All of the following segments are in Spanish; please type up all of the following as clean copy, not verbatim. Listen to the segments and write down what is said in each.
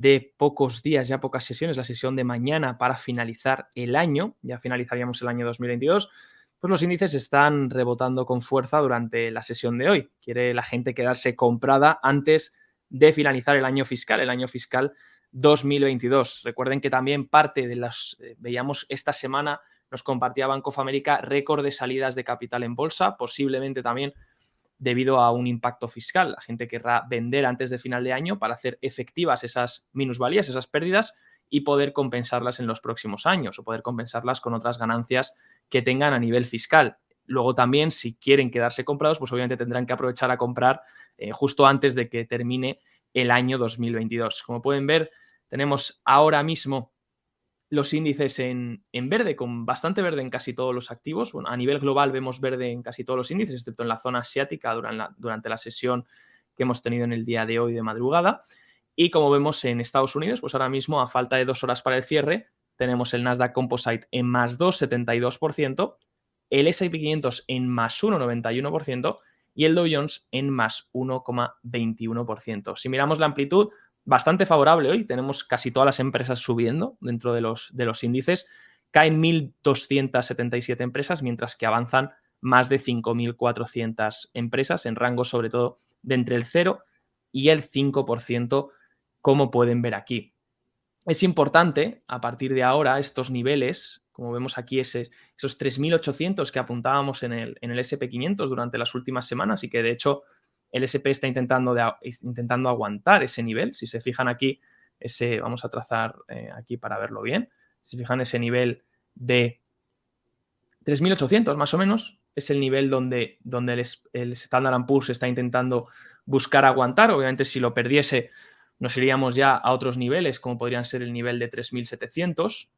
de pocos días, ya pocas sesiones, la sesión de mañana para finalizar el año, ya finalizaríamos el año 2022, pues los índices están rebotando con fuerza durante la sesión de hoy. Quiere la gente quedarse comprada antes de finalizar el año fiscal 2022. Recuerden que también parte de las, veíamos esta semana, nos compartía Bank of America récord de salidas de capital en bolsa, posiblemente también debido a un impacto fiscal. La gente querrá vender antes de final de año para hacer efectivas esas minusvalías, esas pérdidas y poder compensarlas en los próximos años o poder compensarlas con otras ganancias que tengan a nivel fiscal. Luego también, si quieren quedarse comprados, pues obviamente tendrán que aprovechar a comprar justo antes de que termine el año 2022. Como pueden ver, tenemos ahora mismo los índices en verde, con bastante verde en casi todos los activos. Bueno, a nivel global vemos verde en casi todos los índices, excepto en la zona asiática durante la sesión que hemos tenido en el día de hoy de madrugada. Y como vemos en Estados Unidos, pues ahora mismo, a falta de 2 horas para el cierre, tenemos el Nasdaq Composite en más 2,72%, el S&P 500 en más 1,91% y el Dow Jones en más 1,21%. Si miramos la amplitud, bastante favorable hoy. Tenemos casi todas las empresas subiendo dentro de los índices. Caen 1.277 empresas, mientras que avanzan más de 5.400 empresas en rangos sobre todo de entre el 0 y el 5%, como pueden ver aquí. Es importante, a partir de ahora, estos niveles, como vemos aquí, esos 3.800 que apuntábamos en el S&P 500 durante las últimas semanas y que de hecho el S&P está intentando aguantar ese nivel. Si se fijan aquí, vamos a trazar aquí para verlo bien. Si se fijan, ese nivel de 3.800 más o menos es el nivel donde el Standard & Poor's está intentando buscar aguantar. Obviamente, si lo perdiese, nos iríamos ya a otros niveles, como podrían ser el nivel de 3.700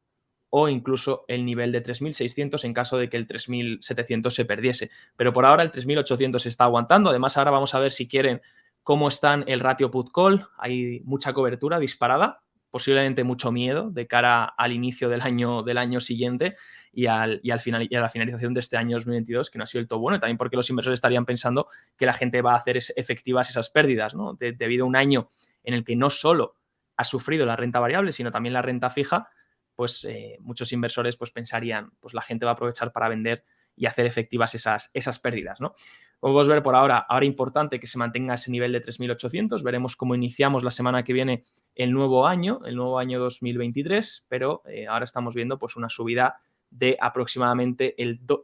o incluso el nivel de 3.600 en caso de que el 3.700 se perdiese. Pero por ahora el 3.800 se está aguantando. Además, ahora vamos a ver, si quieren, cómo están el ratio put-call. Hay mucha cobertura disparada, posiblemente mucho miedo de cara al inicio del año siguiente y a la finalización de este año 2022, que no ha sido del todo bueno, y también porque los inversores estarían pensando que la gente va a hacer efectivas esas pérdidas, ¿no? Debido a un año en el que no solo ha sufrido la renta variable, sino también la renta fija, pues muchos inversores pues pensarían, pues la gente va a aprovechar para vender y hacer efectivas esas pérdidas, ¿no? Como podemos ver por ahora importante que se mantenga ese nivel de 3.800. Veremos cómo iniciamos la semana que viene el nuevo año 2023, pero ahora estamos viendo pues una subida de aproximadamente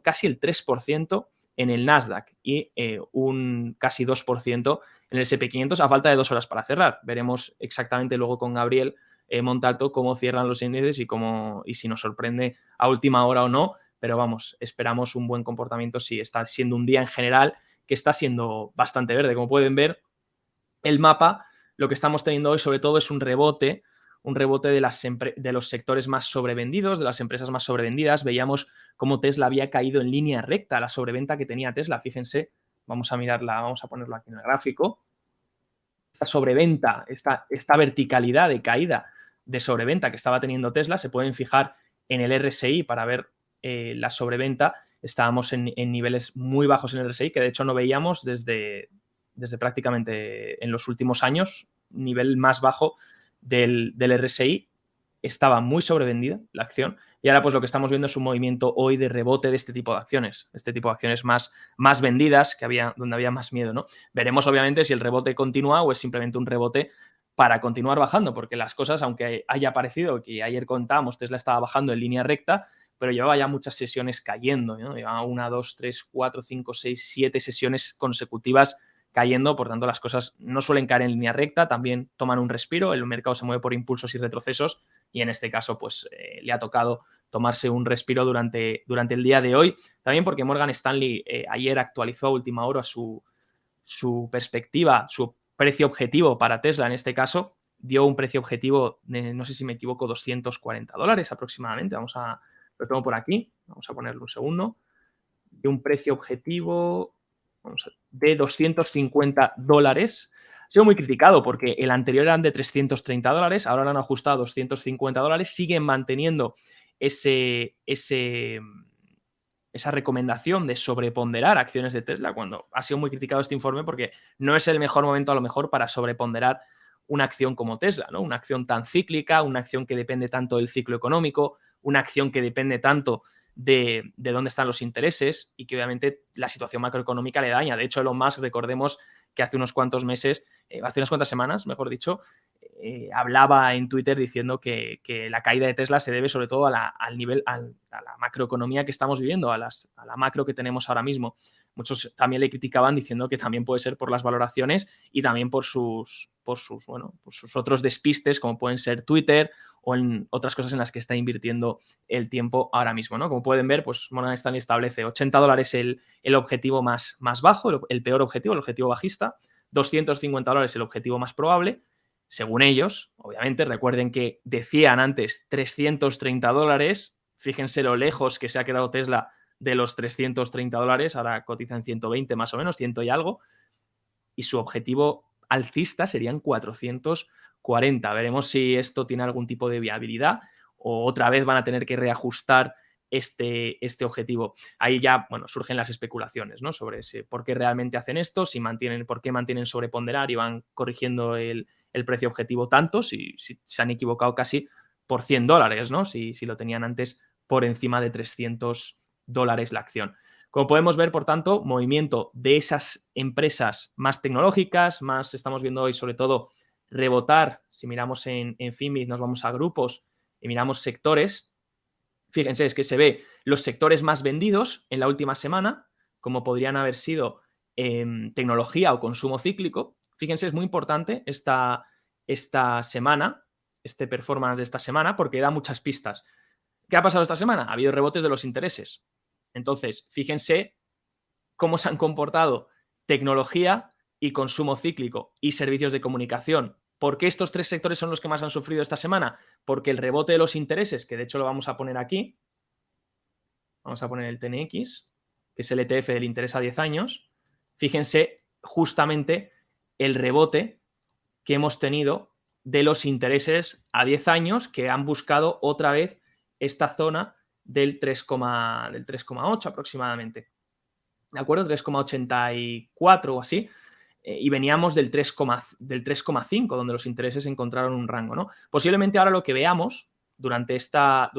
casi el 3% en el Nasdaq y un casi 2% en el S&P 500 a falta de 2 horas para cerrar. Veremos exactamente luego con Gabriel Montalto cómo cierran los índices y si nos sorprende a última hora o no, pero vamos, esperamos un buen comportamiento si está siendo un día en general que está siendo bastante verde. Como pueden ver, el mapa, lo que estamos teniendo hoy sobre todo es un rebote de los sectores más sobrevendidos, de las empresas más sobrevendidas. Veíamos cómo Tesla había caído en línea recta, la sobreventa que tenía Tesla. Fíjense, vamos a mirarla, vamos a ponerlo aquí en el gráfico. Esta sobreventa, esta verticalidad de caída de sobreventa que estaba teniendo Tesla, se pueden fijar en el RSI para ver la sobreventa. Estábamos en niveles muy bajos en el RSI, que de hecho no veíamos desde prácticamente en los últimos años. Nivel más bajo del RSI, estaba muy sobrevendida la acción, y ahora pues lo que estamos viendo es un movimiento hoy de rebote de este tipo de acciones, más vendidas, donde había más miedo, ¿no? Veremos obviamente si el rebote continúa o es simplemente un rebote para continuar bajando, porque las cosas, aunque haya parecido que ayer contábamos, Tesla estaba bajando en línea recta, pero llevaba ya muchas sesiones cayendo, ¿no? Llevaba 1, 2, 3, 4, 5, 6, 7 sesiones consecutivas cayendo. Por tanto, las cosas no suelen caer en línea recta, también toman un respiro, el mercado se mueve por impulsos y retrocesos, y en este caso pues le ha tocado tomarse un respiro durante el día de hoy, también porque Morgan Stanley ayer actualizó a última hora su perspectiva, su precio objetivo para Tesla. En este caso dio un precio objetivo de, no sé si me equivoco, $240 aproximadamente. Lo tengo por aquí, vamos a ponerlo un segundo. De un precio objetivo de $250. Ha sido muy criticado porque el anterior eran de $330, ahora lo han ajustado a $250, siguen manteniendo esa recomendación de sobreponderar acciones de Tesla, cuando ha sido muy criticado este informe porque no es el mejor momento a lo mejor para sobreponderar una acción como Tesla, ¿no? Una acción tan cíclica, una acción que depende tanto del ciclo económico, una acción que depende tanto de dónde están los intereses y que obviamente la situación macroeconómica le daña. De hecho, Elon Musk, recordemos que hace unas cuantas semanas, mejor dicho, hablaba en Twitter diciendo que la caída de Tesla se debe sobre todo a la macroeconomía que estamos viviendo, a la macro que tenemos ahora mismo. Muchos también le criticaban diciendo que también puede ser por las valoraciones y también por sus otros despistes, como pueden ser Twitter o en otras cosas en las que está invirtiendo el tiempo ahora mismo, ¿no? Como pueden ver, pues Morgan Stanley establece $80 el objetivo más bajo, el peor objetivo, el objetivo bajista, $250 el objetivo más probable. Según ellos, obviamente, recuerden que decían antes $330, fíjense lo lejos que se ha quedado Tesla de los $330, ahora cotizan 120 más o menos, 100 y algo, y su objetivo alcista serían 440. Veremos si esto tiene algún tipo de viabilidad o otra vez van a tener que reajustar este objetivo. Ahí ya, bueno, surgen las especulaciones, ¿no? Sobre por qué realmente hacen esto, por qué mantienen sobreponderar y van corrigiendo el precio objetivo tanto, si se han equivocado casi por $100, ¿no? Si lo tenían antes por encima de $300 la acción. Como podemos ver, por tanto, movimiento de esas empresas más tecnológicas, estamos viendo hoy sobre todo rebotar. Si miramos en FIMI, nos vamos a grupos y miramos sectores. Fíjense, es que se ve los sectores más vendidos en la última semana, como podrían haber sido tecnología o consumo cíclico. Fíjense, es muy importante esta semana, este performance de esta semana, porque da muchas pistas. ¿Qué ha pasado esta semana? Ha habido rebotes de los intereses. Entonces, fíjense cómo se han comportado tecnología y consumo cíclico y servicios de comunicación. ¿Por qué estos tres sectores son los que más han sufrido esta semana? Porque el rebote de los intereses, que de hecho lo vamos a poner aquí, vamos a poner el TNX, que es el ETF del interés a 10 años, fíjense justamente el rebote que hemos tenido de los intereses a 10 años que han buscado otra vez esta zona del 3,8 aproximadamente. ¿De acuerdo? 3,84 o así. Y veníamos del 3,5, donde los intereses encontraron un rango, ¿no? Posiblemente ahora lo que veamos durante esta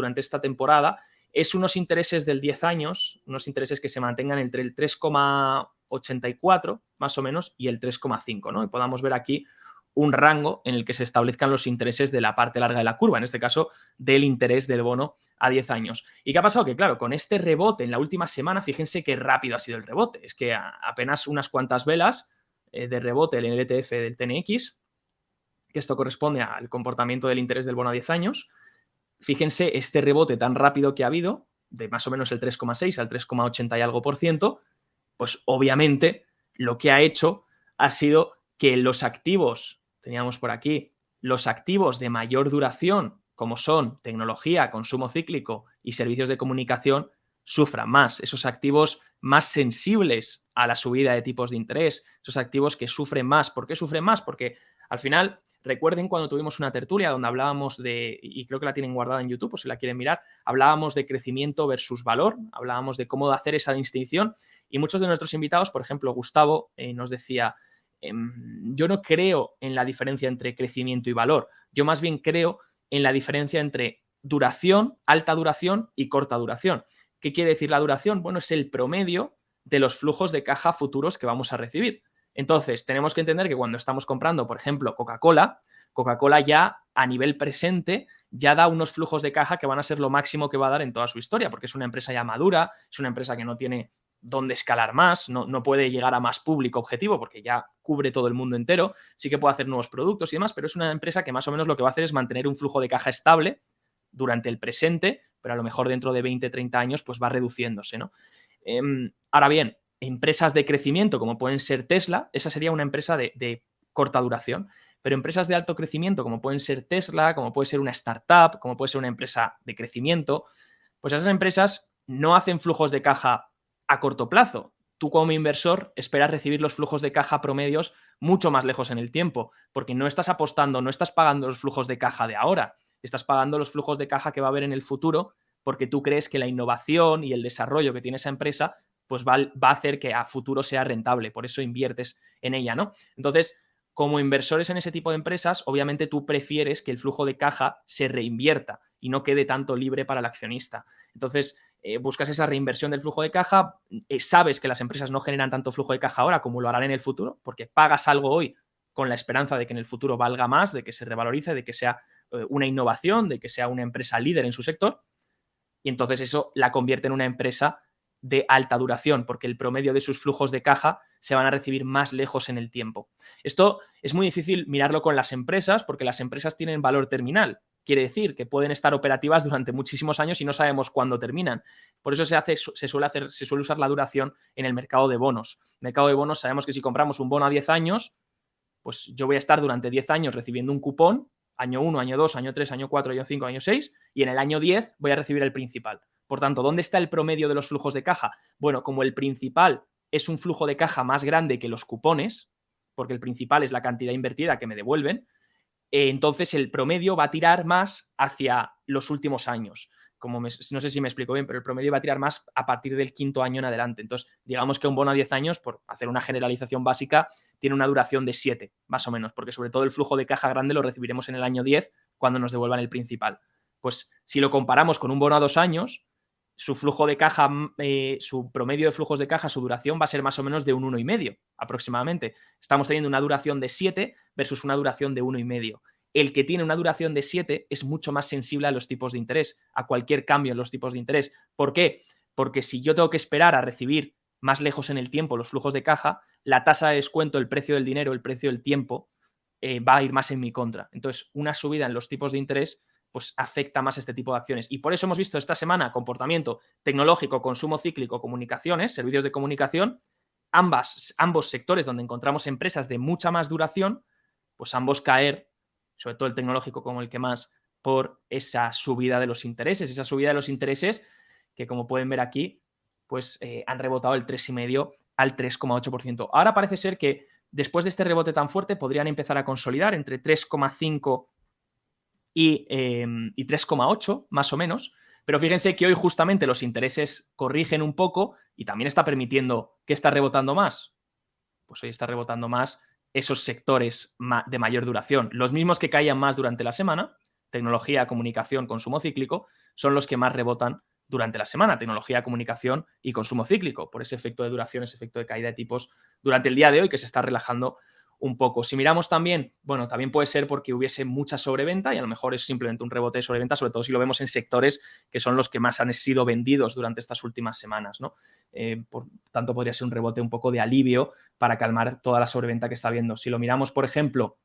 temporada es unos intereses del 10 años, unos intereses que se mantengan entre el 3,84 más o menos y el 3,5, ¿no? Y podamos ver aquí un rango en el que se establezcan los intereses de la parte larga de la curva, en este caso del interés del bono a 10 años. ¿Y qué ha pasado? Que claro, con este rebote en la última semana, fíjense qué rápido ha sido el rebote. Es que apenas unas cuantas velas de rebote en el ETF del TNX, que esto corresponde al comportamiento del interés del bono a 10 años. Fíjense este rebote tan rápido que ha habido, de más o menos el 3,6 al 3,80 y algo por ciento, pues obviamente lo que ha hecho ha sido que los activos, teníamos por aquí, los activos de mayor duración, como son tecnología, consumo cíclico y servicios de comunicación, sufran más. Esos activos más sensibles a la subida de tipos de interés, esos activos que sufren más. ¿Por qué sufren más? Porque al final, recuerden cuando tuvimos una tertulia donde hablábamos de, y creo que la tienen guardada en YouTube, o si la quieren mirar, hablábamos de crecimiento versus valor, hablábamos de cómo hacer esa distinción y muchos de nuestros invitados, por ejemplo, Gustavo, nos decía, yo no creo en la diferencia entre crecimiento y valor, yo más bien creo en la diferencia entre duración, alta duración y corta duración. ¿Qué quiere decir la duración? Bueno, es el promedio de los flujos de caja futuros que vamos a recibir. Entonces, tenemos que entender que cuando estamos comprando, por ejemplo, Coca-Cola ya a nivel presente ya da unos flujos de caja que van a ser lo máximo que va a dar en toda su historia, porque es una empresa ya madura, es una empresa que no tiene dónde escalar más, no puede llegar a más público objetivo porque ya cubre todo el mundo entero, sí que puede hacer nuevos productos y demás, pero es una empresa que más o menos lo que va a hacer es mantener un flujo de caja estable durante el presente, pero a lo mejor dentro de 20, 30 años pues va reduciéndose, ¿no? Ahora bien, empresas de crecimiento como pueden ser Tesla, esa sería una empresa de corta duración, pero empresas de alto crecimiento como pueden ser Tesla, como puede ser una startup, como puede ser una empresa de crecimiento, pues esas empresas no hacen flujos de caja a corto plazo. Tú como inversor esperas recibir los flujos de caja promedios mucho más lejos en el tiempo, porque no estás apostando, no estás pagando los flujos de caja de ahora, estás pagando los flujos de caja que va a haber en el futuro porque tú crees que la innovación y el desarrollo que tiene esa empresa pues va a hacer que a futuro sea rentable, por eso inviertes en ella, ¿no? Entonces, Como inversores en ese tipo de empresas, obviamente tú prefieres que el flujo de caja se reinvierta y no quede tanto libre para el accionista. Entonces, buscas esa reinversión del flujo de caja, sabes que las empresas no generan tanto flujo de caja ahora como lo harán en el futuro, porque pagas algo hoy con la esperanza de que en el futuro valga más, de que se revalorice, de que sea una innovación, de que sea una empresa líder en su sector, y entonces eso la convierte en una empresa de alta duración, porque el promedio de sus flujos de caja se van a recibir más lejos en el tiempo. Esto es muy difícil mirarlo con las empresas, porque las empresas tienen valor terminal. Quiere decir que pueden estar operativas durante muchísimos años y no sabemos cuándo terminan. Por eso se suele usar la duración en el mercado de bonos. En el mercado de bonos sabemos que si compramos un bono a 10 años, pues yo voy a estar durante 10 años recibiendo un cupón, año 1, año 2, año 3, año 4, año 5, año 6, y en el año 10 voy a recibir el principal. Por tanto, ¿dónde está el promedio de los flujos de caja? Bueno, como el principal es un flujo de caja más grande que los cupones, porque el principal es la cantidad invertida que me devuelven, entonces el promedio va a tirar más hacia los últimos años. No sé si me explico bien, pero el promedio va a tirar más a partir del quinto año en adelante. Entonces, digamos que un bono a 10 años, por hacer una generalización básica, tiene una duración de 7, más o menos, porque sobre todo el flujo de caja grande lo recibiremos en el año 10 cuando nos devuelvan el principal. Pues si lo comparamos con un bono a 2 años, su flujo de caja, su promedio de flujos de caja, su duración va a ser más o menos de un 1,5 aproximadamente. Estamos teniendo una duración de 7 versus una duración de 1,5. El que tiene una duración de 7 es mucho más sensible a los tipos de interés, a cualquier cambio en los tipos de interés. ¿Por qué? Porque si yo tengo que esperar a recibir más lejos en el tiempo los flujos de caja, la tasa de descuento, el precio del dinero, el precio del tiempo, va a ir más en mi contra. Entonces, una subida en los tipos de interés pues afecta más este tipo de acciones. Y por eso hemos visto esta semana comportamiento tecnológico, consumo cíclico, comunicaciones, servicios de comunicación, ambos sectores donde encontramos empresas de mucha más duración, pues ambos caer, sobre todo el tecnológico como el que más, por esa subida de los intereses, que como pueden ver aquí, pues han rebotado el 3,5 al 3,8%. Ahora parece ser que después de este rebote tan fuerte podrían empezar a consolidar entre 3,5 y 3,8 más o menos, pero fíjense que hoy justamente los intereses corrigen un poco y también está permitiendo que está rebotando más. Pues hoy está rebotando más esos sectores de mayor duración. Los mismos que caían más durante la semana, tecnología, comunicación, consumo cíclico, son los que más rebotan durante la semana, tecnología, comunicación y consumo cíclico, por ese efecto de duración, ese efecto de caída de tipos durante el día de hoy que se está relajando un poco. Si miramos también, bueno, también puede ser porque hubiese mucha sobreventa y a lo mejor es simplemente un rebote de sobreventa, sobre todo si lo vemos en sectores que son los que más han sido vendidos durante estas últimas semanas, ¿no? Por tanto, podría ser un rebote un poco de alivio para calmar toda la sobreventa que está habiendo. Si lo miramos, por ejemplo,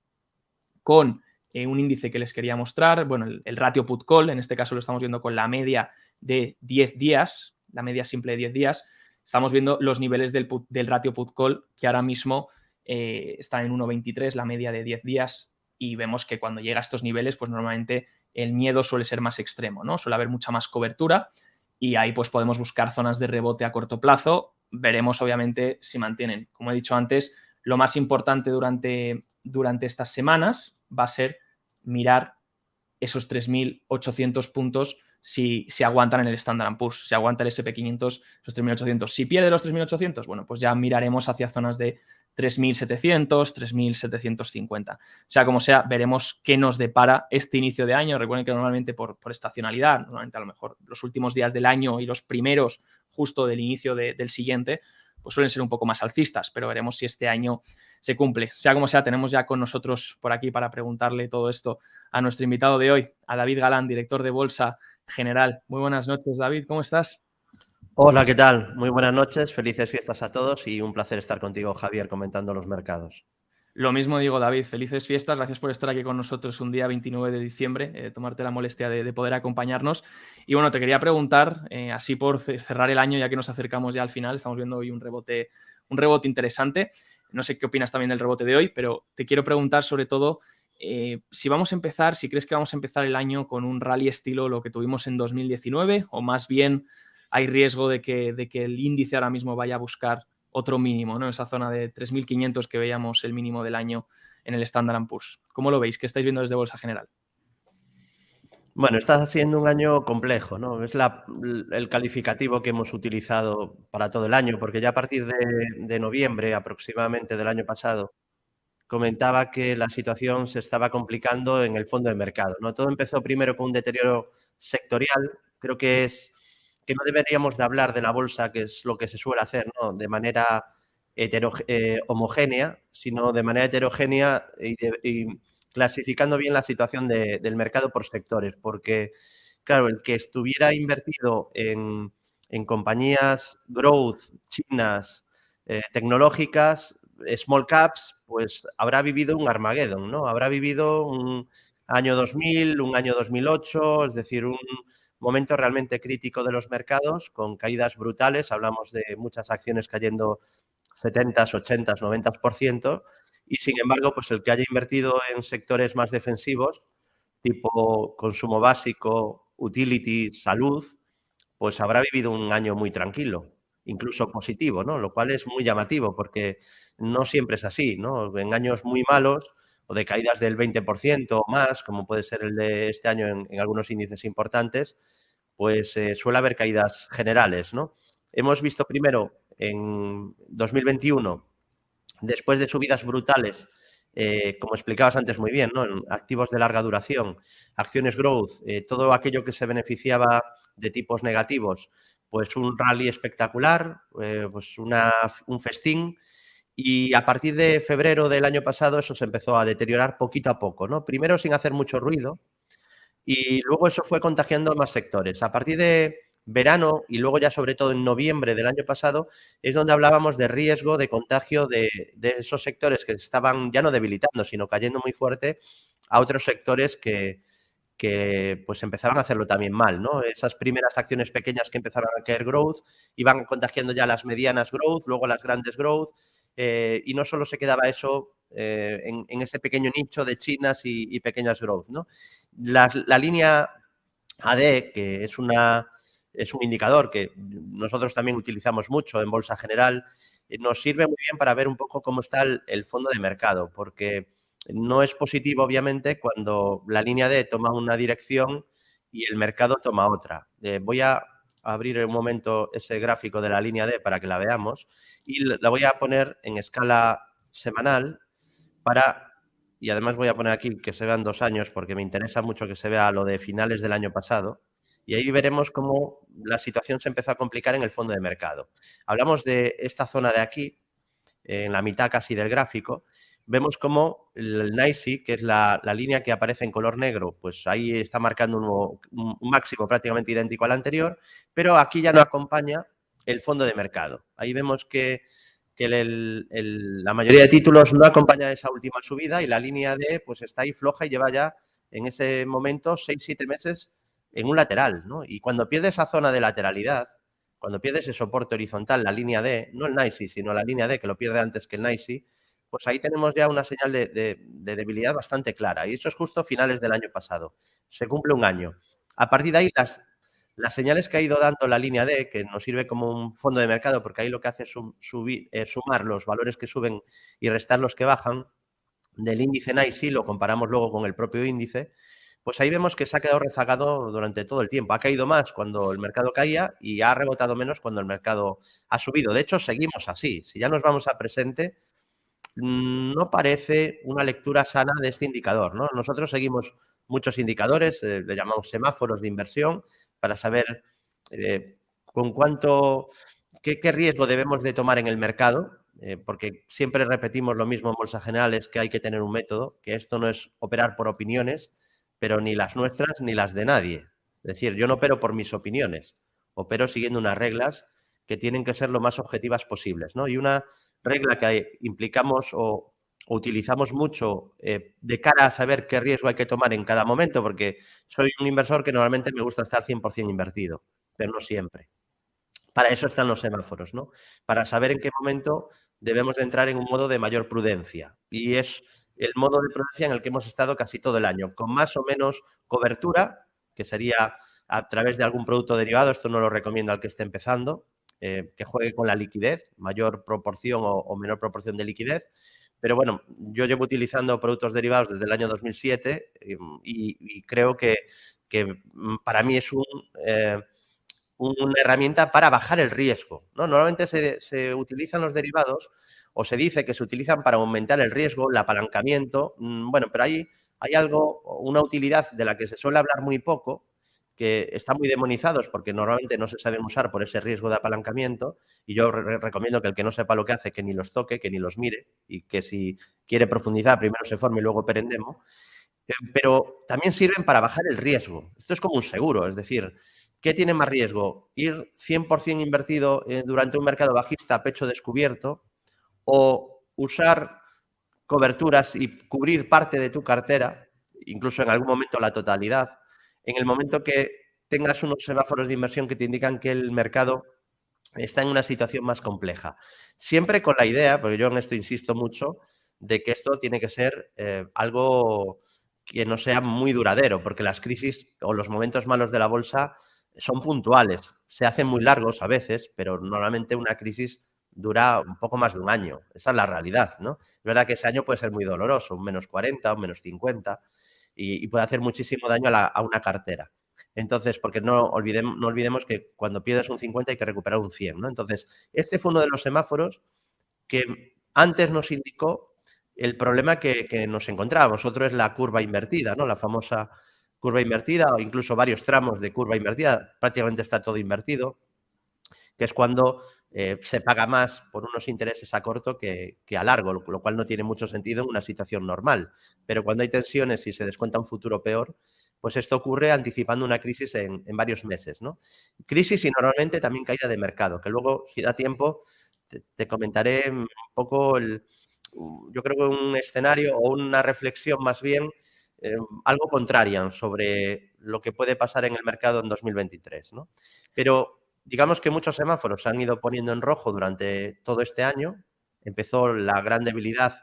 con un índice que les quería mostrar, bueno, el ratio put-call, en este caso lo estamos viendo con la media de 10 días, la media simple de 10 días, estamos viendo los niveles del ratio put-call que ahora mismo están en 1,23, la media de 10 días, y vemos que cuando llega a estos niveles, pues normalmente el miedo suele ser más extremo, ¿no? Suele haber mucha más cobertura y ahí pues podemos buscar zonas de rebote a corto plazo. Veremos obviamente si mantienen. Como he dicho antes, lo más importante durante estas semanas va a ser mirar esos 3.800 puntos si aguantan en el Standard & Poor's, si aguanta el SP500 los 3.800. Si pierde los 3.800, bueno, pues ya miraremos hacia zonas de 3.700, 3.750. Sea como sea, veremos qué nos depara este inicio de año. Recuerden que normalmente por estacionalidad, normalmente a lo mejor los últimos días del año y los primeros justo del inicio del siguiente, pues suelen ser un poco más alcistas, pero veremos si este año se cumple. Sea como sea, tenemos ya con nosotros por aquí para preguntarle todo esto a nuestro invitado de hoy, a David Galán, director de Bolsa General. Muy buenas noches, David, ¿cómo estás? Hola, ¿qué tal? Muy buenas noches, felices fiestas a todos y un placer estar contigo, Javier, comentando los mercados. Lo mismo digo, David, felices fiestas, gracias por estar aquí con nosotros un día 29 de diciembre, tomarte la molestia de poder acompañarnos. Y bueno, te quería preguntar, así por cerrar el año, ya que nos acercamos ya al final, estamos viendo hoy un rebote interesante. No sé qué opinas también del rebote de hoy, pero te quiero preguntar sobre todo si vamos a empezar, si crees que vamos a empezar el año con un rally estilo lo que tuvimos en 2019, o más bien hay riesgo de que el índice ahora mismo vaya a buscar otro mínimo, ¿no? Esa zona de 3.500 que veíamos el mínimo del año en el Standard & Poor's. ¿Cómo lo veis? ¿Qué estáis viendo desde Bolsa General? Bueno, está siendo un año complejo, ¿no? Es el calificativo que hemos utilizado para todo el año, porque ya a partir de noviembre aproximadamente del año pasado comentaba que la situación se estaba complicando en el fondo de mercado, ¿no? Todo empezó primero con un deterioro sectorial. Creo que no deberíamos de hablar de la bolsa, que es lo que se suele hacer, ¿no?, de manera homogénea, sino de manera heterogénea y clasificando bien la situación del mercado por sectores, porque, claro, el que estuviera invertido en compañías growth, chinas, tecnológicas, small caps, pues habrá vivido un Armageddon, ¿no? Habrá vivido un año 2000, un año 2008, es decir, un momento realmente crítico de los mercados, con caídas brutales. Hablamos de muchas acciones cayendo 70, 80, 90%, y sin embargo, pues el que haya invertido en sectores más defensivos, tipo consumo básico, utility, salud, pues habrá vivido un año muy tranquilo, incluso positivo, ¿no? Lo cual es muy llamativo porque no siempre es así, ¿no? En años muy malos o de caídas del 20% o más, como puede ser el de este año en algunos índices importantes, pues suele haber caídas generales, ¿no? Hemos visto primero en 2021, después de subidas brutales, como explicabas antes muy bien, ¿no?, en activos de larga duración, acciones growth, todo aquello que se beneficiaba de tipos negativos, pues un rally espectacular, pues un festín. Y a partir de febrero del año pasado eso se empezó a deteriorar poquito a poco, ¿no? Primero sin hacer mucho ruido, y luego eso fue contagiando a más sectores. A partir de verano y luego ya sobre todo en noviembre del año pasado es donde hablábamos de riesgo de contagio de esos sectores que estaban ya no debilitando, sino cayendo muy fuerte, a otros sectores que pues empezaban a hacerlo también mal, ¿no? Esas primeras acciones pequeñas que empezaban a caer growth, iban contagiando ya las medianas growth, luego las grandes growth, y no solo se quedaba eso en ese pequeño nicho de chinas y pequeñas growth, ¿no? La línea AD, que es un indicador que nosotros también utilizamos mucho en Bolsa General, nos sirve muy bien para ver un poco cómo está el fondo de mercado, porque no es positivo, obviamente, cuando la línea D toma una dirección y el mercado toma otra. Voy a abrir un momento ese gráfico de la línea D para que la veamos y la voy a poner en escala semanal para, y además voy a poner aquí que se vean 2 años porque me interesa mucho que se vea lo de finales del año pasado, y ahí veremos cómo la situación se empezó a complicar en el fondo de mercado. Hablamos de esta zona de aquí, en la mitad casi del gráfico, vemos como el NYSE, que es la línea que aparece en color negro, pues ahí está marcando un máximo prácticamente idéntico al anterior, pero aquí ya no acompaña el fondo de mercado. Ahí vemos que la mayoría de títulos no acompaña esa última subida y la línea D pues está ahí floja y lleva ya en ese momento 6-7 meses en un lateral, ¿no? Y cuando pierde esa zona de lateralidad, cuando pierde ese soporte horizontal, la línea D, no el NYSE, sino la línea D, que lo pierde antes que el NYSE, pues ahí tenemos ya una señal de debilidad bastante clara. Y eso es justo finales del año pasado. Se cumple un año. A partir de ahí, las señales que ha ido dando la línea D, que nos sirve como un fondo de mercado, porque ahí lo que hace es sumar los valores que suben y restar los que bajan del índice NYSE, lo comparamos luego con el propio índice, pues ahí vemos que se ha quedado rezagado durante todo el tiempo. Ha caído más cuando el mercado caía y ha rebotado menos cuando el mercado ha subido. De hecho, seguimos así. Si ya nos vamos a presente, no parece una lectura sana de este indicador, ¿no? Nosotros seguimos muchos indicadores, le llamamos semáforos de inversión, para saber con qué riesgo debemos de tomar en el mercado, porque siempre repetimos lo mismo en Bolsa General, es que hay que tener un método, que esto no es operar por opiniones, pero ni las nuestras ni las de nadie. Es decir, yo no opero por mis opiniones, opero siguiendo unas reglas que tienen que ser lo más objetivas posibles, ¿no? Y una regla que implicamos o utilizamos mucho de cara a saber qué riesgo hay que tomar en cada momento, porque soy un inversor que normalmente me gusta estar 100% invertido, pero no siempre. Para eso están los semáforos, ¿no? Para saber en qué momento debemos de entrar en un modo de mayor prudencia. Y es el modo de prudencia en el que hemos estado casi todo el año, con más o menos cobertura, que sería a través de algún producto derivado. Esto no lo recomiendo al que esté empezando, que juegue con la liquidez, mayor proporción o menor proporción de liquidez. Pero bueno, yo llevo utilizando productos derivados desde el año 2007 y creo que para mí es una herramienta para bajar el riesgo, ¿no? Normalmente se utilizan los derivados o se dice que se utilizan para aumentar el riesgo, el apalancamiento. Bueno, pero hay algo, una utilidad de la que se suele hablar muy poco, que están muy demonizados porque normalmente no se saben usar por ese riesgo de apalancamiento, y yo recomiendo que el que no sepa lo que hace, que ni los toque, que ni los mire, y que si quiere profundizar, primero se forme y luego perendemo. Pero también sirven para bajar el riesgo. Esto es como un seguro, es decir, ¿qué tiene más riesgo? ¿Ir 100% invertido durante un mercado bajista a pecho descubierto o usar coberturas y cubrir parte de tu cartera, incluso en algún momento la totalidad, en el momento que tengas unos semáforos de inversión que te indican que el mercado está en una situación más compleja? Siempre con la idea, porque yo en esto insisto mucho, de que esto tiene que ser algo que no sea muy duradero, porque las crisis o los momentos malos de la bolsa son puntuales, se hacen muy largos a veces, pero normalmente una crisis dura un poco más de un año. Esa es la realidad, ¿no? Es verdad que ese año puede ser muy doloroso, un -40, un -50, y puede hacer muchísimo daño a una cartera. Entonces, porque no olvidemos que cuando pierdes un 50 hay que recuperar un 100, ¿no? Entonces, este fue uno de los semáforos que antes nos indicó el problema que nos encontrábamos. Otro es la curva invertida, ¿no? La famosa curva invertida, o incluso varios tramos de curva invertida, prácticamente está todo invertido, que es cuando se paga más por unos intereses a corto que a largo, lo cual no tiene mucho sentido en una situación normal. Pero cuando hay tensiones y se descuenta un futuro peor, pues esto ocurre anticipando una crisis en varios meses, ¿no? Crisis y normalmente también caída de mercado, que luego, si da tiempo, te comentaré un poco yo creo que un escenario o una reflexión más bien algo contraria sobre lo que puede pasar en el mercado en 2023, ¿no? Pero digamos que muchos semáforos se han ido poniendo en rojo durante todo este año. Empezó la gran debilidad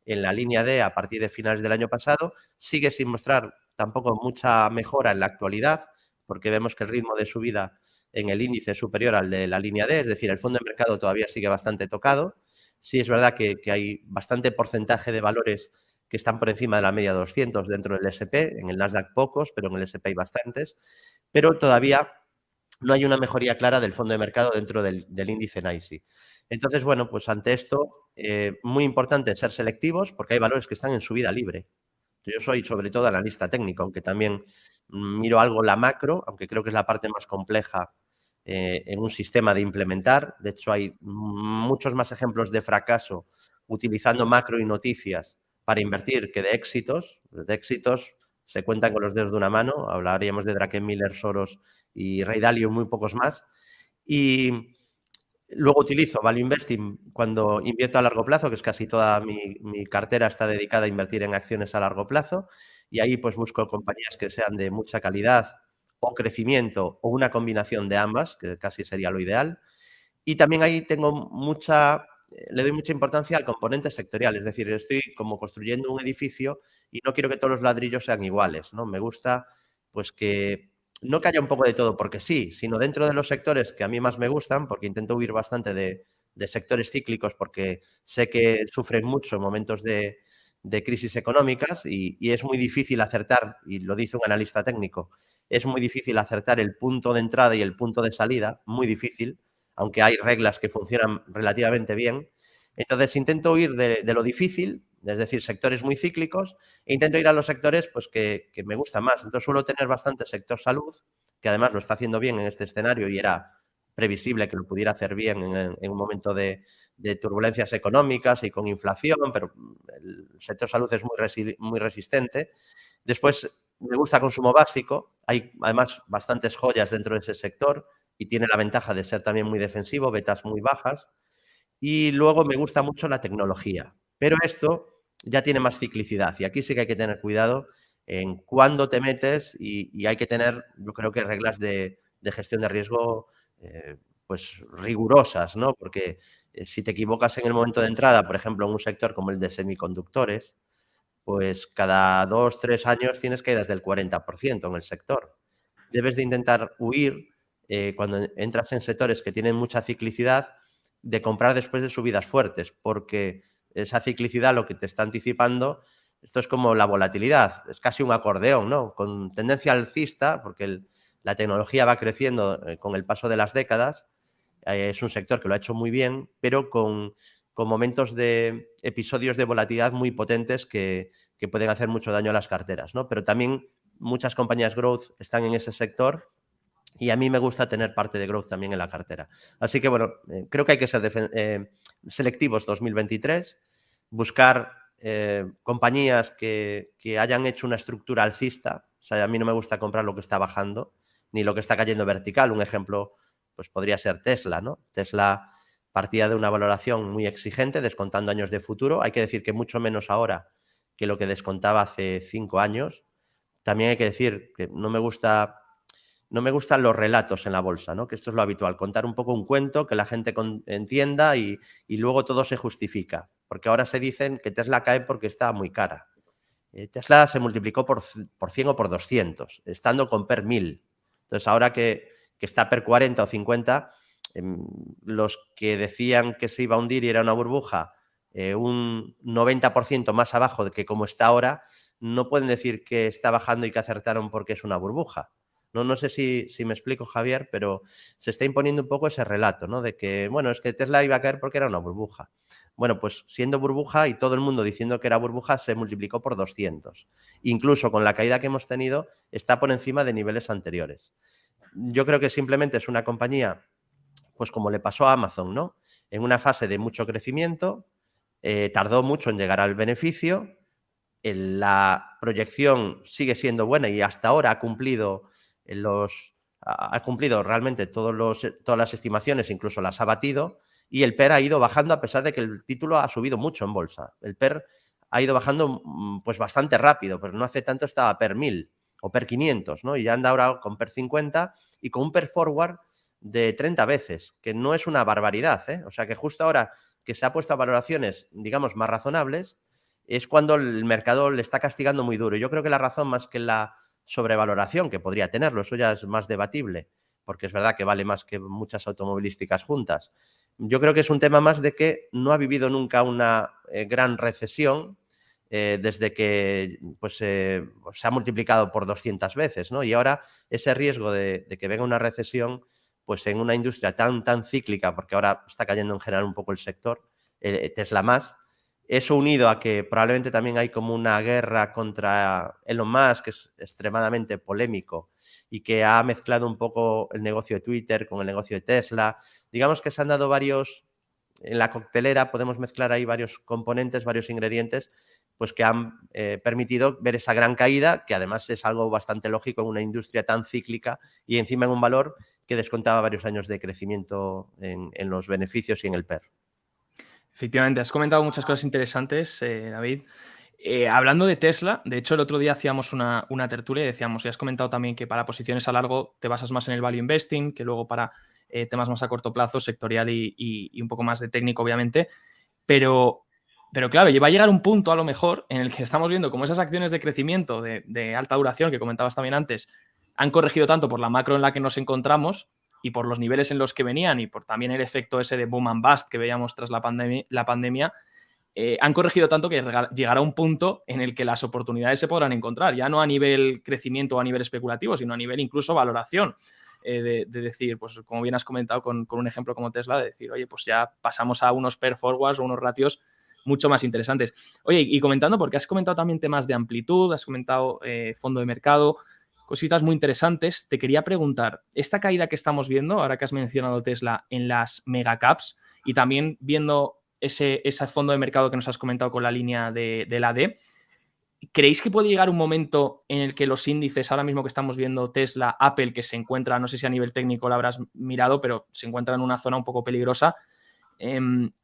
en la línea D a partir de finales del año pasado. Sigue sin mostrar tampoco mucha mejora en la actualidad, porque vemos que el ritmo de subida en el índice es superior al de la línea D, es decir, el fondo de mercado todavía sigue bastante tocado. Sí es verdad que hay bastante porcentaje de valores que están por encima de la media de 200 dentro del S&P, en el Nasdaq pocos, pero en el S&P hay bastantes, pero todavía no hay una mejoría clara del fondo de mercado dentro del índice NYSE. Entonces, bueno, pues ante esto, muy importante ser selectivos porque hay valores que están en subida libre. Yo soy sobre todo analista técnico, aunque también miro algo la macro, aunque creo que es la parte más compleja en un sistema de implementar. De hecho, hay muchos más ejemplos de fracaso utilizando macro y noticias para invertir que de éxitos. De éxitos se cuentan con los dedos de una mano. Hablaríamos de Druckenmiller, Soros y Ray Dalio, muy pocos más. Y luego utilizo Value Investing cuando invierto a largo plazo, que es casi toda mi cartera está dedicada a invertir en acciones a largo plazo. Y ahí pues busco compañías que sean de mucha calidad o crecimiento o una combinación de ambas, que casi sería lo ideal. Y también ahí tengo le doy mucha importancia al componente sectorial, es decir, estoy como construyendo un edificio y no quiero que todos los ladrillos sean iguales, ¿no? Me gusta pues que no que haya un poco de todo porque sí, sino dentro de los sectores que a mí más me gustan, porque intento huir bastante de sectores cíclicos porque sé que sufren mucho en momentos de crisis económicas y es muy difícil acertar, y lo dice un analista técnico, es muy difícil acertar el punto de entrada y el punto de salida, muy difícil, aunque hay reglas que funcionan relativamente bien. Entonces intento huir de lo difícil, es decir, sectores muy cíclicos, e intento ir a los sectores pues, que me gustan más. Entonces suelo tener bastante sector salud, que además lo está haciendo bien en este escenario y era previsible que lo pudiera hacer bien en un momento de turbulencias económicas y con inflación, pero el sector salud es muy resistente. Después me gusta consumo básico, hay además bastantes joyas dentro de ese sector y tiene la ventaja de ser también muy defensivo, betas muy bajas. Y luego me gusta mucho la tecnología, pero esto ya tiene más ciclicidad y aquí sí que hay que tener cuidado en cuándo te metes y hay que tener, yo creo que reglas de gestión de riesgo pues rigurosas, ¿no? Porque si te equivocas en el momento de entrada, por ejemplo, en un sector como el de semiconductores, pues cada 2, 3 años tienes caídas del 40% en el sector. Debes de intentar huir cuando entras en sectores que tienen mucha ciclicidad de comprar después de subidas fuertes, porque esa ciclicidad lo que te está anticipando, esto es como la volatilidad, es casi un acordeón, ¿no? Con tendencia alcista, porque la tecnología va creciendo con el paso de las décadas, es un sector que lo ha hecho muy bien, pero con con momentos de episodios de volatilidad muy potentes que pueden hacer mucho daño a las carteras, ¿no? Pero también muchas compañías growth están en ese sector y a mí me gusta tener parte de growth también en la cartera. Así que, bueno, creo que hay que ser selectivos 2023, buscar compañías que hayan hecho una estructura alcista. O sea, a mí no me gusta comprar lo que está bajando ni lo que está cayendo vertical. Un ejemplo, pues podría ser Tesla, ¿no? Tesla partía de una valoración muy exigente, descontando años de futuro. Hay que decir que mucho menos ahora que lo que descontaba hace 5 años. También hay que decir que no me gustan los relatos en la bolsa, ¿no? Que esto es lo habitual, contar un poco un cuento, que la gente entienda y luego todo se justifica. Porque ahora se dicen que Tesla cae porque está muy cara. Tesla se multiplicó por 100 o por 200, estando con PER 1000. Entonces, ahora que está PER 40 o 50, los que decían que se iba a hundir y era una burbuja, un 90% más abajo de que como está ahora, no pueden decir que está bajando y que acertaron porque es una burbuja. No sé si me explico, Javier, pero se está imponiendo un poco ese relato, ¿no? De que, bueno, es que Tesla iba a caer porque era una burbuja. Bueno, pues siendo burbuja y todo el mundo diciendo que era burbuja, se multiplicó por 200. Incluso con la caída que hemos tenido, está por encima de niveles anteriores. Yo creo que simplemente es una compañía, pues como le pasó a Amazon, ¿no? En una fase de mucho crecimiento, tardó mucho en llegar al beneficio, la proyección sigue siendo buena y hasta ahora ha cumplido realmente todas las estimaciones, incluso las ha batido, y el PER ha ido bajando a pesar de que el título ha subido mucho en bolsa. El PER ha ido bajando pues bastante rápido, pero no hace tanto estaba PER 1000 o PER 500, ¿no? Y ya anda ahora con PER 50 y con un PER forward de 30 veces, que no es una barbaridad, ¿eh? O sea que justo ahora que se ha puesto a valoraciones, digamos, más razonables, es cuando el mercado le está castigando muy duro. Yo creo que la razón, más que la sobrevaloración, que podría tenerlo, eso ya es más debatible, porque es verdad que vale más que muchas automovilísticas juntas. Yo creo que es un tema más de que no ha vivido nunca una gran recesión desde que pues, se ha multiplicado por 200 veces, ¿no? Y ahora ese riesgo de que venga una recesión, pues en una industria tan cíclica, porque ahora está cayendo en general un poco el sector, Tesla más, eso unido a que probablemente también hay como una guerra contra Elon Musk, que es extremadamente polémico y que ha mezclado un poco el negocio de Twitter con el negocio de Tesla. Digamos que se han dado en la coctelera podemos mezclar ahí varios componentes, varios ingredientes, pues que han permitido ver esa gran caída, que además es algo bastante lógico en una industria tan cíclica y encima en un valor que descontaba varios años de crecimiento en los beneficios y en el PER. Efectivamente, has comentado muchas cosas interesantes, David. Hablando de Tesla, de hecho el otro día hacíamos una tertulia y decíamos, y has comentado también que para posiciones a largo te basas más en el value investing, que luego para temas más a corto plazo, sectorial y un poco más de técnico, obviamente. Pero claro, va a llegar un punto a lo mejor en el que estamos viendo como esas acciones de crecimiento de alta duración que comentabas también antes han corregido tanto por la macro en la que nos encontramos y por los niveles en los que venían y por también el efecto ese de boom and bust que veíamos tras la pandemia, han corregido tanto que llegará un punto en el que las oportunidades se podrán encontrar, ya no a nivel crecimiento o a nivel especulativo, sino a nivel incluso valoración. De decir, pues como bien has comentado con un ejemplo como Tesla, de decir, oye, pues ya pasamos a unos PER forwards o unos ratios mucho más interesantes. Oye, y comentando, porque has comentado también temas de amplitud, has comentado fondo de mercado, cositas muy interesantes, te quería preguntar, esta caída que estamos viendo, ahora que has mencionado Tesla en las megacaps y también viendo ese fondo de mercado que nos has comentado con la línea de la D, ¿creéis que puede llegar un momento en el que los índices, ahora mismo que estamos viendo Tesla, Apple, que se encuentra, no sé si a nivel técnico lo habrás mirado, pero se encuentra en una zona un poco peligrosa,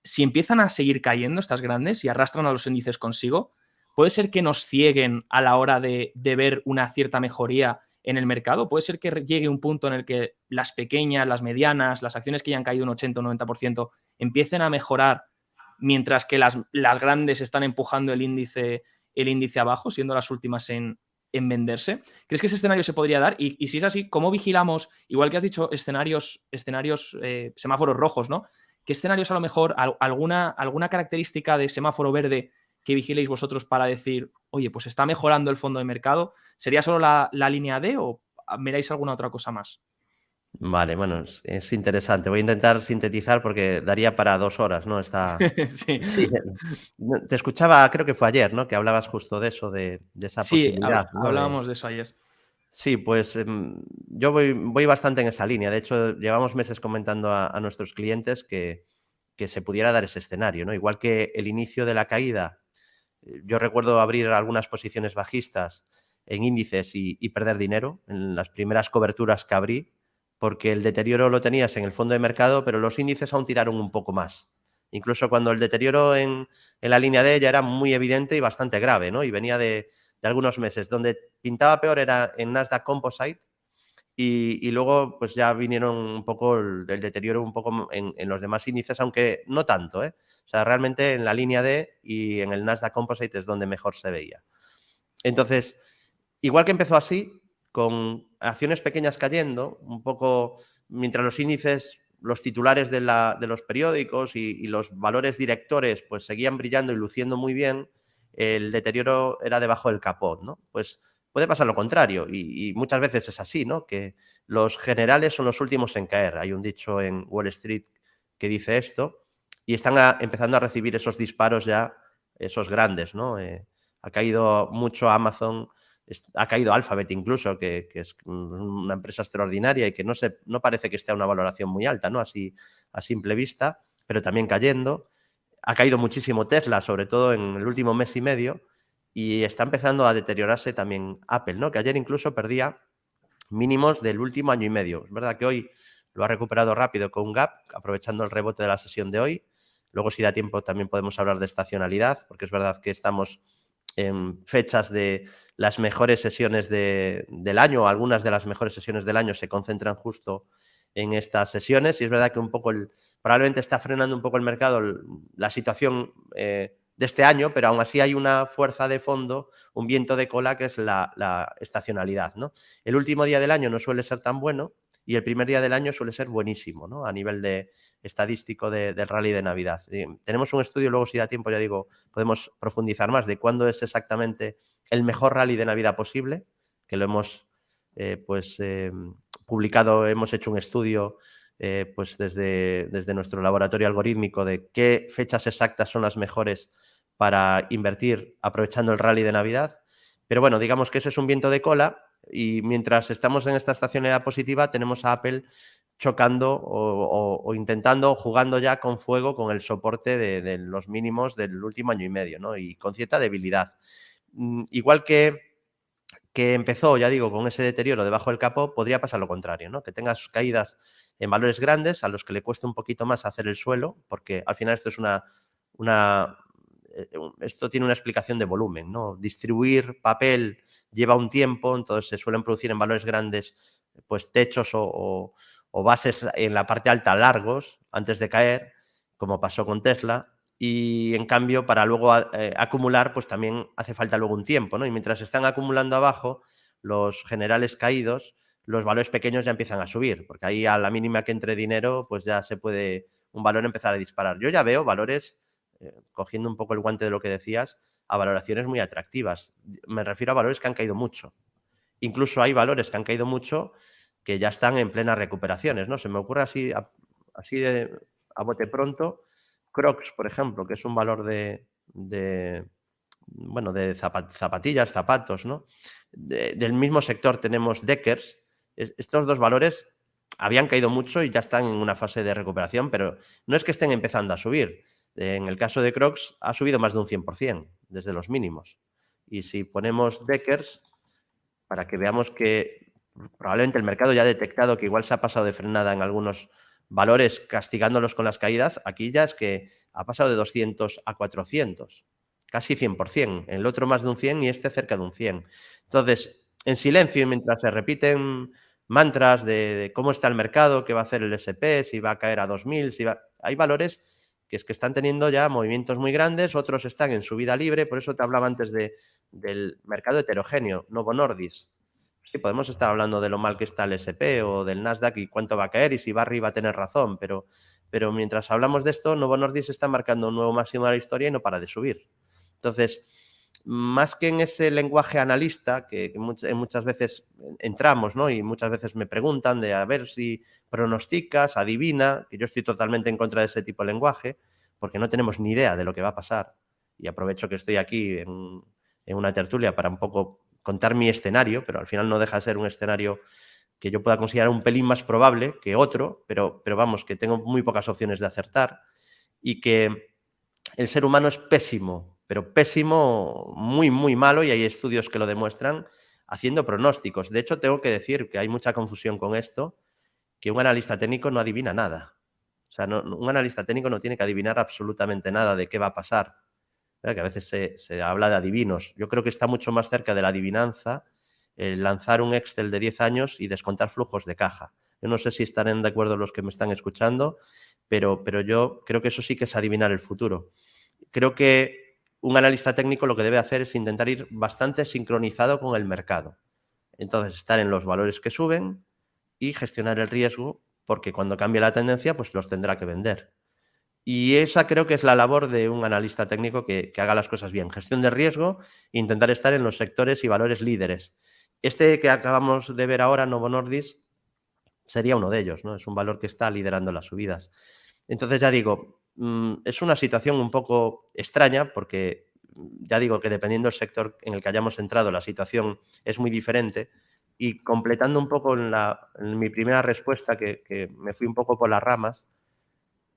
si empiezan a seguir cayendo estas grandes y arrastran a los índices consigo, puede ser que nos cieguen a la hora de ver una cierta mejoría en el mercado? ¿Puede ser que llegue un punto en el que las pequeñas, las medianas, las acciones que ya han caído un 80 o 90% empiecen a mejorar mientras que las grandes están empujando el índice abajo, siendo las últimas en venderse? ¿Crees que ese escenario se podría dar? Y si es así, ¿cómo vigilamos, igual que has dicho, escenarios semáforos rojos, ¿no? ¿Qué escenarios a lo mejor, alguna característica de semáforo verde que vigiléis vosotros para decir, oye, pues está mejorando el fondo de mercado? ¿Sería solo la línea D o miráis alguna otra cosa más? Vale, bueno, es interesante. Voy a intentar sintetizar porque daría para 2 horas, ¿no? Sí. Sí, no, te escuchaba, creo que fue ayer, ¿no? Que hablabas justo de eso, de esa Sí, posibilidad, ¿no? hablábamos de eso ayer. Sí, pues, yo voy bastante en esa línea. De hecho, llevamos meses comentando a nuestros clientes que se pudiera dar ese escenario, ¿no? Igual que el inicio de la caída, yo recuerdo abrir algunas posiciones bajistas en índices y perder dinero en las primeras coberturas que abrí, porque el deterioro lo tenías en el fondo de mercado, pero los índices aún tiraron un poco más. Incluso cuando el deterioro en la línea D ya era muy evidente y bastante grave, ¿no? Y venía de algunos meses. Donde pintaba peor era en Nasdaq Composite y luego pues ya vinieron un poco el deterioro un poco en los demás índices, aunque no tanto, ¿eh? O sea, realmente en la línea D y en el Nasdaq Composite es donde mejor se veía. Entonces, igual que empezó así, con acciones pequeñas cayendo, un poco mientras los índices, los titulares de los periódicos y los valores directores pues seguían brillando y luciendo muy bien, el deterioro era debajo del capot, ¿no? Pues puede pasar lo contrario y muchas veces es así, ¿no? Que los generales son los últimos en caer. Hay un dicho en Wall Street que dice esto y están empezando a recibir esos disparos ya, esos grandes, ¿no? Ha caído mucho Amazon, ha caído Alphabet incluso, que es una empresa extraordinaria y que no parece que esté a una valoración muy alta, ¿no? Así a simple vista, pero también cayendo. Ha caído muchísimo Tesla, sobre todo en el último mes y medio, y está empezando a deteriorarse también Apple, ¿no? Que ayer incluso perdía mínimos del último año y medio. Es verdad que hoy lo ha recuperado rápido con un gap, aprovechando el rebote de la sesión de hoy. Luego, si da tiempo, también podemos hablar de estacionalidad, porque es verdad que estamos en fechas de las mejores sesiones del año, o algunas de las mejores sesiones del año se concentran justo en estas sesiones y es verdad que un poco probablemente está frenando un poco el mercado la situación de este año, pero aún así hay una fuerza de fondo, un viento de cola que es la estacionalidad, ¿no? El último día del año no suele ser tan bueno y el primer día del año suele ser buenísimo, ¿no? A nivel estadístico del rally de Navidad. Tenemos un estudio, luego si da tiempo, ya digo, podemos profundizar más de cuándo es exactamente el mejor rally de Navidad posible, que lo hemos publicado, hemos hecho un estudio pues desde nuestro laboratorio algorítmico de qué fechas exactas son las mejores para invertir aprovechando el rally de Navidad. Pero bueno, digamos que eso es un viento de cola y mientras estamos en esta estacionalidad positiva tenemos a Apple chocando o intentando, jugando ya con fuego con el soporte de los mínimos del último año y medio, ¿no? Y con cierta debilidad. Igual que empezó, ya digo, con ese deterioro debajo del capó, podría pasar lo contrario, ¿no? Que tengas caídas en valores grandes a los que le cueste un poquito más hacer el suelo, porque al final esto es esto tiene una explicación de volumen, ¿no? Distribuir papel lleva un tiempo, entonces se suelen producir en valores grandes pues techos o bases en la parte alta largos antes de caer, como pasó con Tesla, y en cambio para luego acumular pues también hace falta luego un tiempo, ¿no? Y mientras están acumulando abajo los generales caídos, los valores pequeños ya empiezan a subir, porque ahí a la mínima que entre dinero pues ya se puede un valor empezar a disparar. Yo ya veo valores, cogiendo un poco el guante de lo que decías, a valoraciones muy atractivas. Me refiero a valores que han caído mucho. Incluso hay valores que han caído mucho que ya están en plenas recuperaciones, ¿no? Se me ocurre así a bote pronto, Crocs, por ejemplo, que es un valor bueno, de zapatillas, zapatos, ¿no? Del mismo sector tenemos Deckers. Estos dos valores habían caído mucho y ya están en una fase de recuperación, pero no es que estén empezando a subir. En el caso de Crocs ha subido más de un 100% desde los mínimos. Y si ponemos Deckers, para que veamos que probablemente el mercado ya ha detectado que igual se ha pasado de frenada en algunos valores castigándolos con las caídas, aquí ya es que ha pasado de 200 a 400, casi 100%, el otro más de un 100 y este cerca de un 100. Entonces, en silencio y mientras se repiten mantras de cómo está el mercado, qué va a hacer el SP, si va a caer a 2000, hay valores que es que están teniendo ya movimientos muy grandes, otros están en subida libre, por eso te hablaba antes del mercado heterogéneo, Novo Nordisk. Sí, podemos estar hablando de lo mal que está el SP o del Nasdaq y cuánto va a caer y si va arriba tener razón, pero mientras hablamos de esto, Novo Nordisk está marcando un nuevo máximo de la historia y no para de subir. Entonces, más que en ese lenguaje analista que muchas veces entramos, ¿no? Y muchas veces me preguntan de a ver si pronosticas, adivina, que yo estoy totalmente en contra de ese tipo de lenguaje, porque no tenemos ni idea de lo que va a pasar. Y aprovecho que estoy aquí en una tertulia para un poco contar mi escenario, pero al final no deja de ser un escenario que yo pueda considerar un pelín más probable que otro, pero vamos, que tengo muy pocas opciones de acertar y que el ser humano es pésimo, pero pésimo, muy, muy malo, y hay estudios que lo demuestran, haciendo pronósticos. De hecho, tengo que decir que hay mucha confusión con esto, que un analista técnico no adivina nada. O sea, un analista técnico no tiene que adivinar absolutamente nada de qué va a pasar. Que a veces se habla de adivinos. Yo creo que está mucho más cerca de la adivinanza lanzar un Excel de 10 años y descontar flujos de caja. Yo no sé si estarán de acuerdo los que me están escuchando, pero yo creo que eso sí que es adivinar el futuro. Creo que un analista técnico lo que debe hacer es intentar ir bastante sincronizado con el mercado. Entonces, estar en los valores que suben y gestionar el riesgo, porque cuando cambie la tendencia, pues los tendrá que vender. Y esa creo que es la labor de un analista técnico que haga las cosas bien. Gestión de riesgo e intentar estar en los sectores y valores líderes. Este que acabamos de ver ahora, Novo Nordisk, sería uno de ellos, ¿no? Es un valor que está liderando las subidas. Entonces, ya digo, es una situación un poco extraña porque ya digo que dependiendo del sector en el que hayamos entrado, la situación es muy diferente. Y completando un poco en mi primera respuesta, que me fui un poco por las ramas,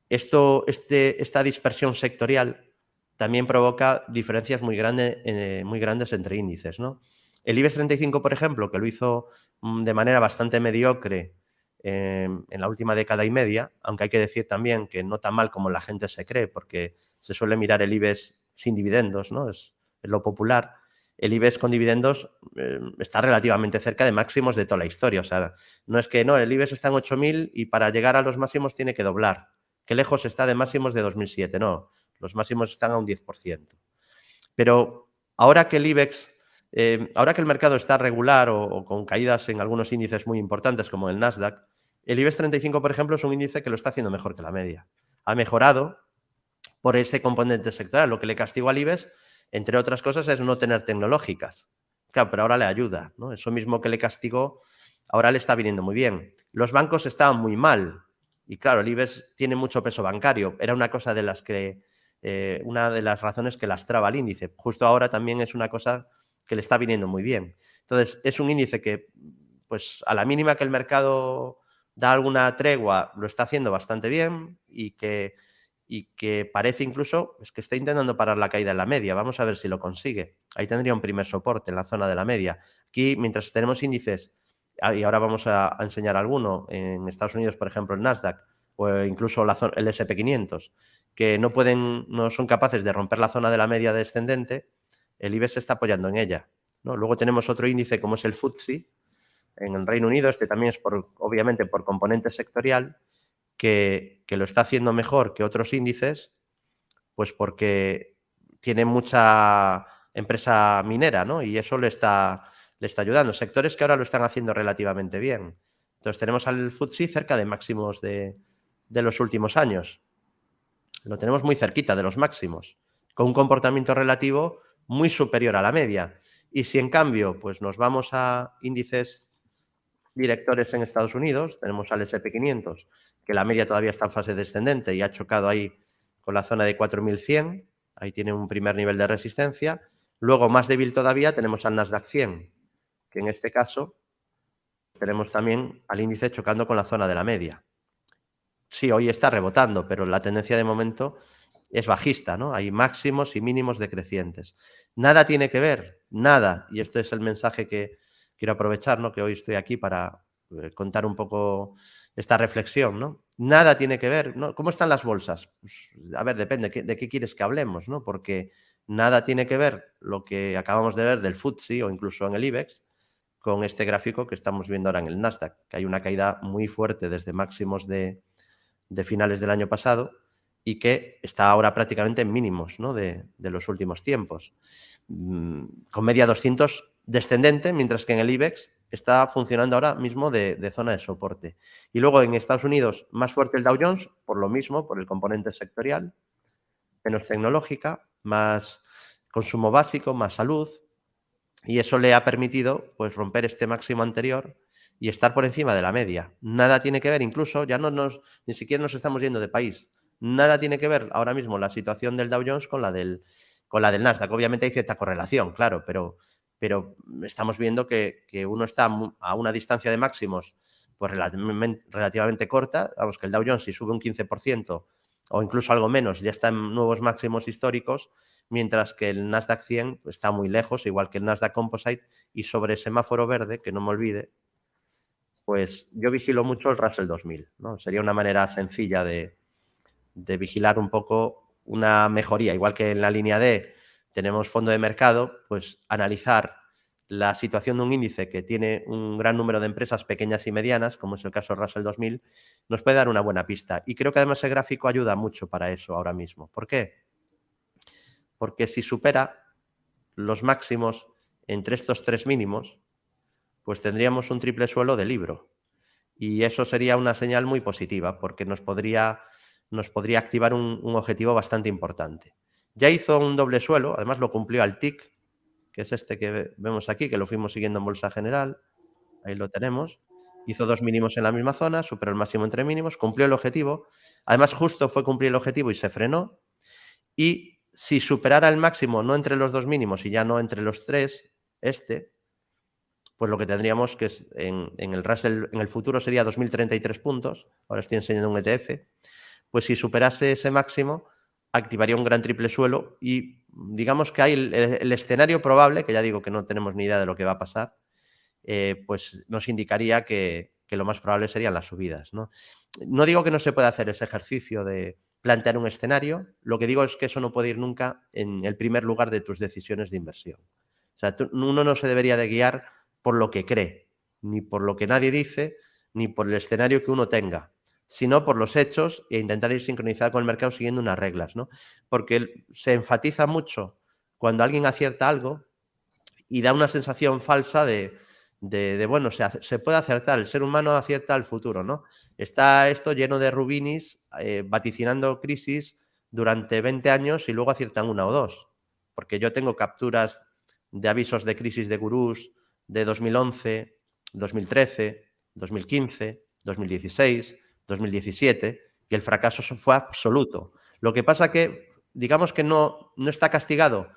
esta dispersión sectorial también provoca diferencias muy grandes entre índices, ¿no? El IBEX 35, por ejemplo, que lo hizo de manera bastante mediocre en la última década y media, aunque hay que decir también que no tan mal como la gente se cree, porque se suele mirar el IBEX sin dividendos, ¿no? Es lo popular. El IBEX con dividendos está relativamente cerca de máximos de toda la historia. O sea, no es que no, el IBEX está en 8.000 y para llegar a los máximos tiene que doblar. Qué lejos está de máximos de 2007. No, los máximos están a un 10%. Pero ahora que el IBEX, ahora que el mercado está regular o con caídas en algunos índices muy importantes como el Nasdaq, el IBEX 35, por ejemplo, es un índice que lo está haciendo mejor que la media. Ha mejorado por ese componente sectorial. Lo que le castigó al IBEX, entre otras cosas, es no tener tecnológicas. Claro, pero ahora le ayuda, ¿no? Eso mismo que le castigó, ahora le está viniendo muy bien. Los bancos estaban muy mal. Y claro, el IBEX tiene mucho peso bancario. Era una cosa de las que, una de las razones que lastraba el índice. Justo ahora también es una cosa que le está viniendo muy bien. Entonces, es un índice que, pues a la mínima que el mercado da alguna tregua, lo está haciendo bastante bien y que parece incluso que está intentando parar la caída en la media. Vamos a ver si lo consigue. Ahí tendría un primer soporte en la zona de la media. Aquí, mientras tenemos índices, y ahora vamos a enseñar alguno, en Estados Unidos, por ejemplo, el Nasdaq, o incluso el SP500, que no son capaces de romper la zona de la media descendente, el IBEX se está apoyando en ella, ¿no? Luego tenemos otro índice como es el FTSE, en el Reino Unido. Este también es obviamente por componente sectorial, que lo está haciendo mejor que otros índices, pues porque tiene mucha empresa minera, ¿no? Y eso le está ayudando. Sectores que ahora lo están haciendo relativamente bien. Entonces tenemos al FTSE cerca de máximos de los últimos años. Lo tenemos muy cerquita de los máximos, con un comportamiento relativo muy superior a la media. Y si en cambio pues nos vamos a índices directores en Estados Unidos, tenemos al SP500, que la media todavía está en fase descendente y ha chocado ahí con la zona de 4.100, ahí tiene un primer nivel de resistencia. Luego, más débil todavía, tenemos al Nasdaq 100, que en este caso tenemos también al índice chocando con la zona de la media. Sí, hoy está rebotando, pero la tendencia de momento es bajista, ¿no? Hay máximos y mínimos decrecientes. Nada tiene que ver, nada, y este es el mensaje que quiero aprovechar, ¿no? Que hoy estoy aquí para contar un poco esta reflexión, ¿no? Nada tiene que ver, ¿no? ¿Cómo están las bolsas? Pues, a ver, depende de qué quieres que hablemos, ¿no? Porque nada tiene que ver lo que acabamos de ver del FTSE o incluso en el IBEX con este gráfico que estamos viendo ahora en el Nasdaq, que hay una caída muy fuerte desde máximos de finales del año pasado y que está ahora prácticamente en mínimos, ¿no? de los últimos tiempos. Con media 200 descendente, mientras que en el IBEX está funcionando ahora mismo de zona de soporte. Y luego en Estados Unidos más fuerte el Dow Jones, por lo mismo, por el componente sectorial, menos tecnológica, más consumo básico más salud, y eso le ha permitido pues romper este máximo anterior y estar por encima de la media. Nada tiene que ver, incluso ya ni siquiera nos estamos yendo de país. Nada tiene que ver ahora mismo la situación del Dow Jones con la del Nasdaq. Obviamente hay cierta correlación, claro, pero estamos viendo que uno está a una distancia de máximos pues relativamente corta. Vamos, que el Dow Jones si sube un 15% o incluso algo menos ya está en nuevos máximos históricos, mientras que el Nasdaq 100 está muy lejos, igual que el Nasdaq Composite, y sobre semáforo verde, que no me olvide, pues yo vigilo mucho el Russell 2000, ¿no? Sería una manera sencilla de vigilar un poco una mejoría. Igual que en la línea D tenemos fondo de mercado, pues analizar la situación de un índice que tiene un gran número de empresas pequeñas y medianas, como es el caso del Russell 2000, nos puede dar una buena pista. Y creo que además el gráfico ayuda mucho para eso ahora mismo. ¿Por qué? Porque si supera los máximos entre estos tres mínimos, pues tendríamos un triple suelo de libro. Y eso sería una señal muy positiva, porque nos podría activar un objetivo bastante importante. Ya hizo un doble suelo, además lo cumplió al TIC, que es este que vemos aquí, que lo fuimos siguiendo en Bolsa General. Ahí lo tenemos. Hizo dos mínimos en la misma zona, superó el máximo entre mínimos, cumplió el objetivo. Además, justo fue cumplir el objetivo y se frenó. Y si superara el máximo, no entre los dos mínimos y ya no entre los tres, pues lo que tendríamos que es en el Russell, en el futuro sería 2033 puntos, ahora estoy enseñando un ETF, pues si superase ese máximo, activaría un gran triple suelo y digamos que hay el escenario probable, que ya digo que no tenemos ni idea de lo que va a pasar, pues nos indicaría que lo más probable serían las subidas, ¿no? No digo que no se pueda hacer ese ejercicio de plantear un escenario, lo que digo es que eso no puede ir nunca en el primer lugar de tus decisiones de inversión. O sea, uno no se debería de guiar por lo que cree, ni por lo que nadie dice, ni por el escenario que uno tenga, sino por los hechos e intentar ir sincronizado con el mercado siguiendo unas reglas, ¿no? Porque se enfatiza mucho cuando alguien acierta algo y da una sensación falsa de bueno, se puede acertar, el ser humano acierta al futuro, ¿no? Está esto lleno de rubinis vaticinando crisis durante 20 años y luego aciertan una o dos. Porque yo tengo capturas de avisos de crisis de gurús de 2011, 2013, 2015, 2016, 2017, y el fracaso fue absoluto. Lo que pasa que, digamos que no está castigado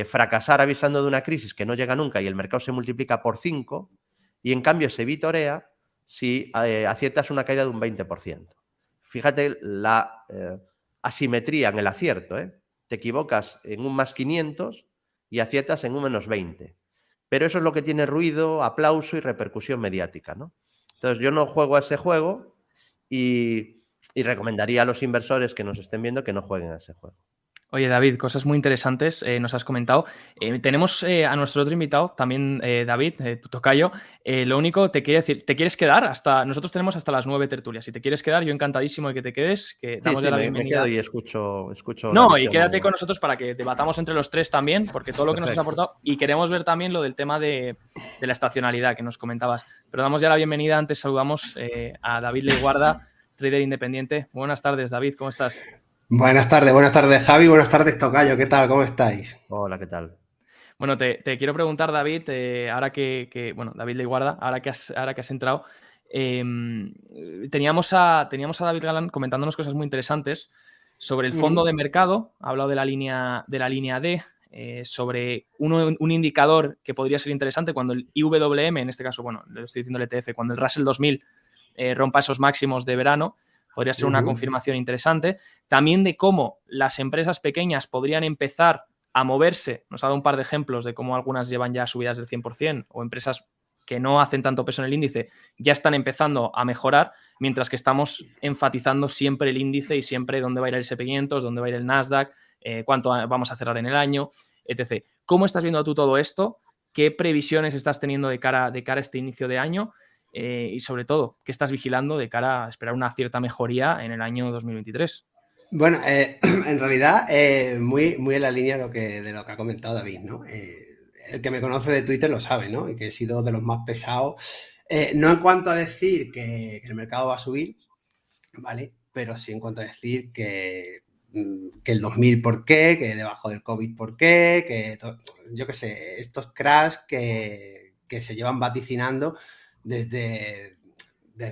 fracasar avisando de una crisis que no llega nunca y el mercado se multiplica por 5, y en cambio se vitorea si aciertas una caída de un 20%. Fíjate la asimetría en el acierto, ¿eh? Te equivocas en un más 500 y aciertas en un menos 20. Pero eso es lo que tiene ruido, aplauso y repercusión mediática, ¿no? Entonces yo no juego a ese juego y recomendaría a los inversores que nos estén viendo que no jueguen a ese juego. Oye, David, cosas muy interesantes nos has comentado. Tenemos a nuestro otro invitado, también David, tu tocayo. Lo único, te quiero decir, ¿te quieres quedar? Nosotros tenemos hasta las 9 tertulias. Si te quieres quedar, yo encantadísimo de que te quedes, que damos ya la me bienvenida. quedo y escucho la No, y visión. quédate con nosotros para que debatamos entre los tres también, porque todo lo que nos has aportado. Y queremos ver también lo del tema de la estacionalidad que nos comentabas. Pero damos ya la bienvenida. Antes saludamos a David Leiguarda, trader independiente. Buenas tardes, David, ¿cómo estás? Buenas tardes Javi, buenas tardes tocayo, ¿qué tal? ¿Cómo estáis? Hola, ¿qué tal? Bueno, te quiero preguntar, David, ahora bueno, David Leiguarda, ahora que has entrado, teníamos a David Galán comentándonos cosas muy interesantes sobre el fondo de mercado, ha hablado de la línea D, sobre un indicador que podría ser interesante cuando el IWM, en este caso, bueno, le estoy diciendo el ETF, cuando el Russell 2000 rompa esos máximos de verano, podría ser una confirmación interesante. También de cómo las empresas pequeñas podrían empezar a moverse. Nos ha dado un par de ejemplos de cómo algunas llevan ya subidas del 100% o empresas que no hacen tanto peso en el índice ya están empezando a mejorar, mientras que estamos enfatizando siempre el índice y siempre dónde va a ir el S&P500, dónde va a ir el Nasdaq, cuánto vamos a cerrar en el año, etc. ¿Cómo estás viendo tú todo esto? ¿Qué previsiones estás teniendo de cara a este inicio de año? Y sobre todo, ¿qué estás vigilando de cara a esperar una cierta mejoría en el año 2023? Bueno, en realidad, muy en la línea de lo que ha comentado David, ¿no? El que me conoce de Twitter lo sabe, ¿no? Y que he sido de los más pesados. No en cuanto a decir que el mercado va a subir, ¿vale? Pero sí en cuanto a decir que que el 2000 por qué, que debajo del COVID por qué, que yo qué sé, estos crash que se llevan vaticinando desde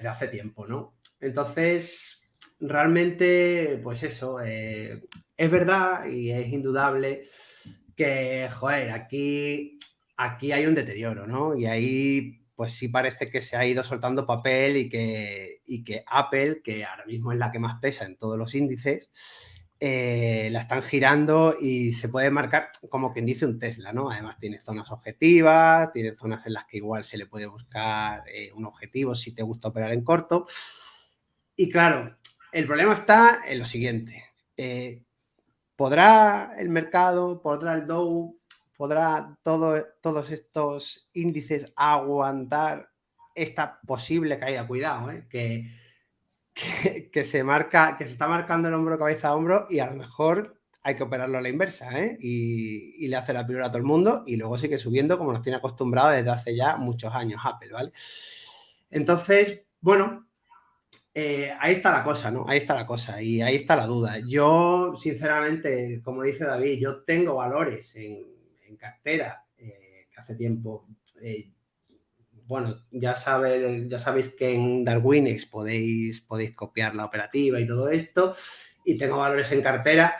hace tiempo, ¿no? Entonces, realmente, pues eso, es verdad y es indudable que, joder, aquí hay un deterioro, ¿no? Y ahí, pues sí parece que se ha ido soltando papel y que Apple, que ahora mismo es la que más pesa en todos los índices, la están girando y se puede marcar como quien dice un Tesla, ¿no? Además tiene zonas objetivas, tiene zonas en las que igual se le puede buscar un objetivo si te gusta operar en corto. Y claro, el problema está en lo siguiente. ¿Podrá el mercado, podrá el Dow, podrá todos estos índices aguantar esta posible caída? Cuidado, que se está marcando el hombro cabeza a hombro y a lo mejor hay que operarlo a la inversa, y le hace la pirula a todo el mundo y luego sigue subiendo como nos tiene acostumbrado desde hace ya muchos años Apple, ¿vale? Entonces, bueno, ahí está la cosa, ¿no? Ahí está la cosa y ahí está la duda. Yo, sinceramente, como dice David, yo tengo valores en cartera que hace tiempo... bueno, ya sabéis que en Darwinex podéis copiar la operativa y todo esto, y tengo valores en cartera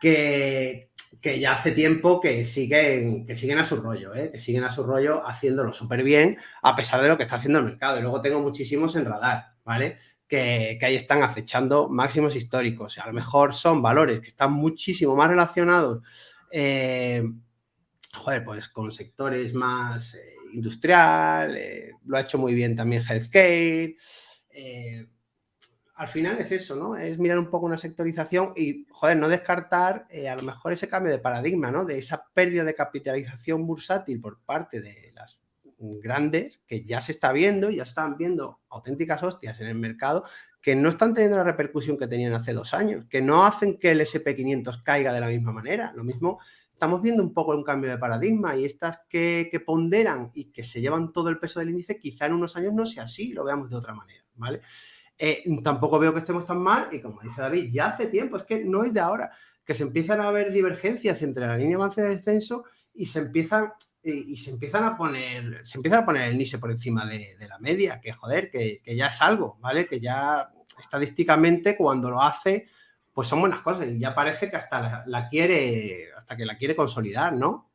que ya hace tiempo que siguen a su rollo, que siguen a su rollo haciéndolo súper bien a pesar de lo que está haciendo el mercado. Y luego tengo muchísimos en radar, ¿vale? Que ahí están acechando máximos históricos. A lo mejor son valores que están muchísimo más relacionados pues con sectores más industrial, lo ha hecho muy bien también healthcare. Al final es eso, ¿no? Es mirar un poco una sectorización y, no descartar a lo mejor ese cambio de paradigma, ¿no? De esa pérdida de capitalización bursátil por parte de las grandes, que ya se está viendo, ya están viendo auténticas hostias en el mercado, que no están teniendo la repercusión que tenían hace 2 años, que no hacen que el SP500 caiga de la misma manera. Lo mismo, estamos viendo un poco un cambio de paradigma y estas que ponderan y que se llevan todo el peso del índice, quizá en unos años no sea así, lo veamos de otra manera, ¿vale? Tampoco veo que estemos tan mal y como dice David, ya hace tiempo, es que no es de ahora, que se empiezan a ver divergencias entre la línea de avance y de descenso y se empiezan a poner el NISE por encima de la media, que joder, que ya es algo, ¿vale? Que ya estadísticamente cuando lo hace, pues son buenas cosas y ya parece que hasta la quiere consolidar, ¿no?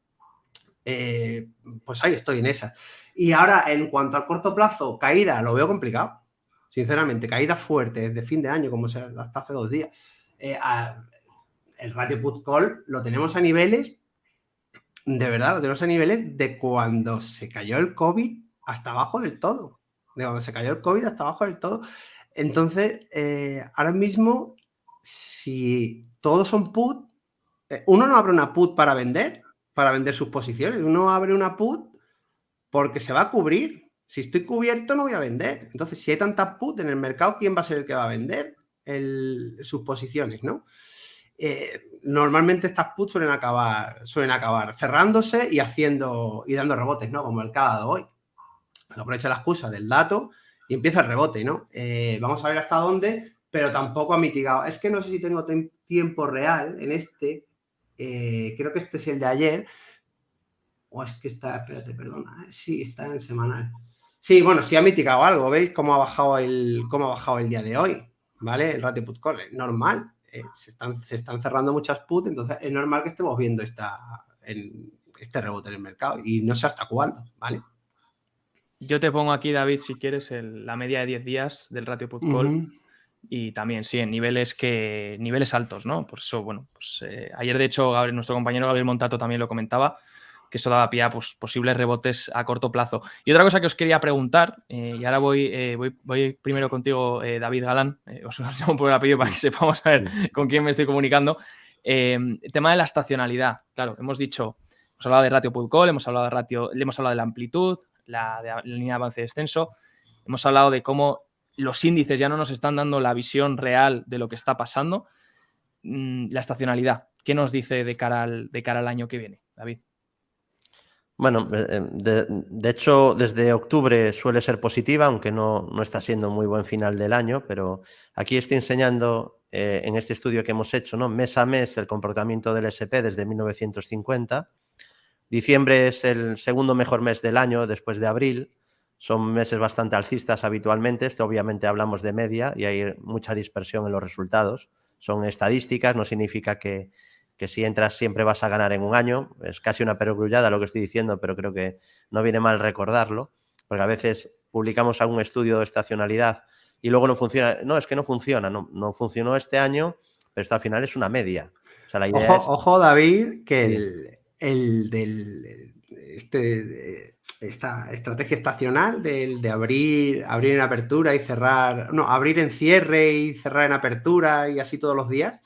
Pues ahí estoy en esa. Y ahora, en cuanto al corto plazo, caída, lo veo complicado. Sinceramente, caída fuerte desde fin de año, como hasta hace 2 días. El ratio put-call lo tenemos a niveles, de verdad, lo tenemos a niveles de cuando se cayó el COVID hasta abajo del todo. Entonces, ahora mismo, si todos son put, uno no abre una put para vender sus posiciones. Uno abre una put porque se va a cubrir. Si estoy cubierto, no voy a vender. Entonces, si hay tantas put en el mercado, ¿quién va a ser el que va a vender sus posiciones, no? Normalmente estas puts suelen acabar cerrándose y dando rebotes, ¿no? Como el que ha dado hoy. Aprovecha la excusa del dato y empieza el rebote, ¿no? Vamos a ver hasta dónde, pero tampoco ha mitigado. Es que no sé si tengo tiempo real en este. Creo que este es el de ayer. O es que está, espérate, perdona. Sí, está en semanal. Sí, bueno, sí ha mitigado algo. ¿Veis cómo ha bajado el día de hoy? ¿Vale? El ratio put call es normal. Se están cerrando muchas put, entonces es normal que estemos viendo este rebote en el mercado y no sé hasta cuándo, ¿vale? Yo te pongo aquí, David, si quieres, la media de 10 días del ratio put call. Y también, sí, en niveles altos, ¿no? Por eso, bueno, pues ayer, de hecho, nuestro compañero Gabriel Montato también lo comentaba, que eso daba pie a posibles rebotes a corto plazo. Y otra cosa que os quería preguntar, y ahora voy primero contigo, David Galán, os llamo por el apellido para que sepamos a ver con quién me estoy comunicando. El tema de la estacionalidad. Claro, hemos hablado de ratio put call, hemos hablado de la amplitud, la línea de avance y descenso, hemos hablado de cómo los índices ya no nos están dando la visión real de lo que está pasando. La estacionalidad, ¿qué nos dice de cara al año que viene, David? Bueno, de hecho, desde octubre suele ser positiva, aunque no está siendo muy buen final del año, pero aquí estoy enseñando en este estudio que hemos hecho, ¿no? Mes a mes el comportamiento del S&P desde 1950. Diciembre es el segundo mejor mes del año después de abril. Son meses bastante alcistas habitualmente. Esto obviamente hablamos de media y hay mucha dispersión en los resultados. Son estadísticas, no significa que si entras siempre vas a ganar en un año. Es casi una perogrullada lo que estoy diciendo, pero creo que no viene mal recordarlo, porque a veces publicamos algún estudio de estacionalidad y luego no funciona. No, es que no funciona, no funcionó este año, pero esto al final es una media. O sea, la idea ojo, David, que sí. Esta estrategia estacional de abrir en apertura y cerrar, no, abrir en cierre y cerrar en apertura y así todos los días,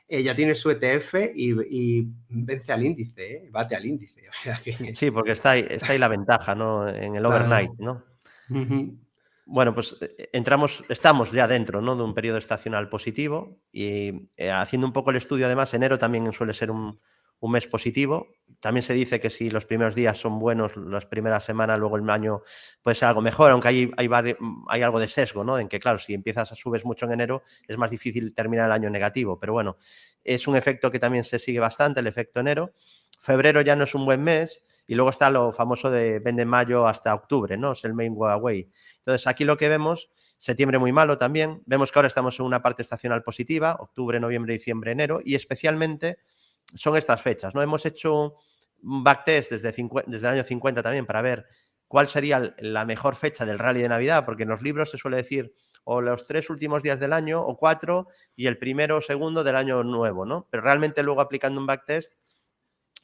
ya tiene su ETF y vence al índice, bate al índice. O sea que... Sí, porque está ahí la ventaja, ¿no? En el overnight, ¿no? Bueno, pues estamos ya dentro, ¿no?, de un periodo estacional positivo y haciendo un poco el estudio, además, enero también suele ser un mes positivo. También se dice que si los primeros días son buenos, las primeras semanas, luego el año puede ser algo mejor, aunque hay algo de sesgo, ¿no? En que, claro, si subes mucho en enero, es más difícil terminar el año negativo. Pero bueno, es un efecto que también se sigue bastante, el efecto enero. Febrero ya no es un buen mes y luego está lo famoso de vende mayo hasta octubre, ¿no? Es el main way. Entonces, aquí lo que vemos, septiembre muy malo también. Vemos que ahora estamos en una parte estacional positiva, octubre, noviembre, diciembre, enero, y especialmente son estas fechas, ¿no? Hemos hecho un backtest desde el año 50 también para ver cuál sería la mejor fecha del rally de Navidad, porque en los libros se suele decir o los 3 últimos días del año o 4 y el primero o segundo del año nuevo, ¿no? Pero realmente luego aplicando un backtest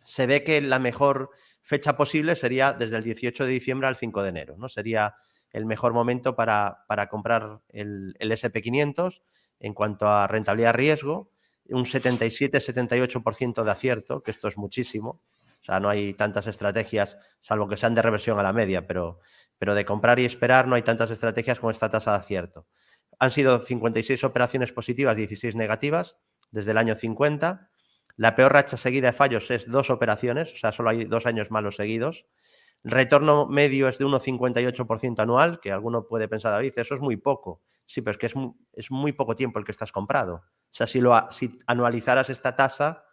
se ve que la mejor fecha posible sería desde el 18 de diciembre al 5 de enero, ¿no? Sería el mejor momento para comprar el S&P 500 en cuanto a rentabilidad-riesgo, un 77-78% de acierto, que esto es muchísimo. O sea, no hay tantas estrategias, salvo que sean de reversión a la media, pero de comprar y esperar no hay tantas estrategias con esta tasa de acierto. Han sido 56 operaciones positivas, 16 negativas, desde el año 50. La peor racha seguida de fallos es 2 operaciones, o sea, solo hay 2 años malos seguidos. El retorno medio es de 1,58% anual, que alguno puede pensar, David, eso es muy poco. Sí, pero es que es muy poco tiempo el que estás comprado. O sea, si anualizaras esta tasa,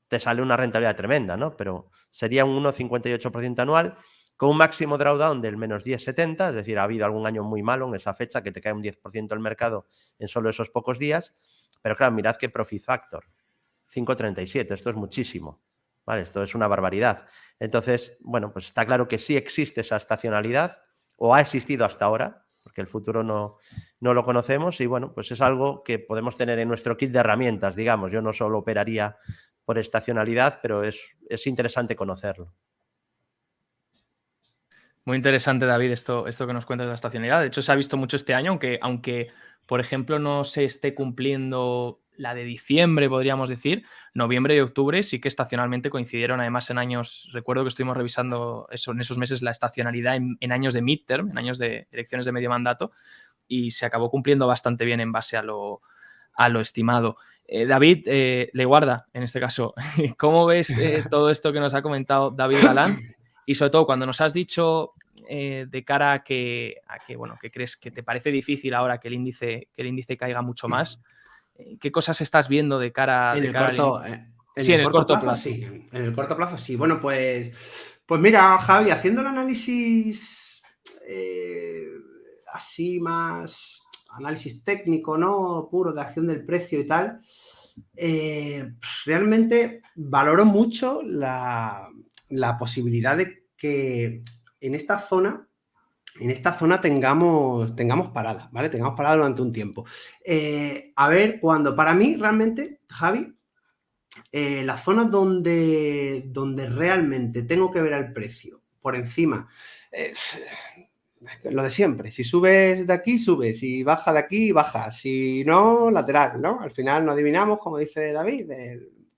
te sale una rentabilidad tremenda, ¿no? Pero sería un 1,58% anual con un máximo drawdown del menos 10,70, es decir, ha habido algún año muy malo en esa fecha que te cae un 10% el mercado en solo esos pocos días. Pero claro, mirad qué profit factor, 5,37, esto es muchísimo. Vale, esto es una barbaridad. Entonces, bueno, pues está claro que sí existe esa estacionalidad o ha existido hasta ahora, porque el futuro no lo conocemos y bueno, pues es algo que podemos tener en nuestro kit de herramientas, digamos. Yo no solo operaría por estacionalidad, pero es interesante conocerlo. Muy interesante, David, esto que nos cuentas de la estacionalidad. De hecho, se ha visto mucho este año, aunque por ejemplo, no se esté cumpliendo la de diciembre, podríamos decir, noviembre y octubre sí que estacionalmente coincidieron, además en años, recuerdo que estuvimos revisando eso en esos meses, la estacionalidad en años de midterm, en años de elecciones de medio mandato, y se acabó cumpliendo bastante bien en base a lo estimado. David, Leguarda, en este caso, ¿cómo ves todo esto que nos ha comentado David Galán? Y sobre todo, cuando nos has dicho de cara a que bueno, que crees que te parece difícil ahora que el índice caiga mucho más, ¿qué cosas estás viendo de cara al índice? Sí, en el corto plazo. Sí, en el corto plazo sí. Bueno, pues mira, Javi, haciendo el análisis así más análisis técnico, ¿no? Puro de acción del precio y tal, realmente valoro mucho la posibilidad de que en esta zona tengamos parada, ¿vale? Tengamos parada durante un tiempo. A ver, para mí realmente, Javi, las zonas donde realmente tengo que ver al precio por encima, lo de siempre, si subes de aquí, sube, si baja de aquí, baja, si no, lateral, ¿no? Al final no adivinamos, como dice David,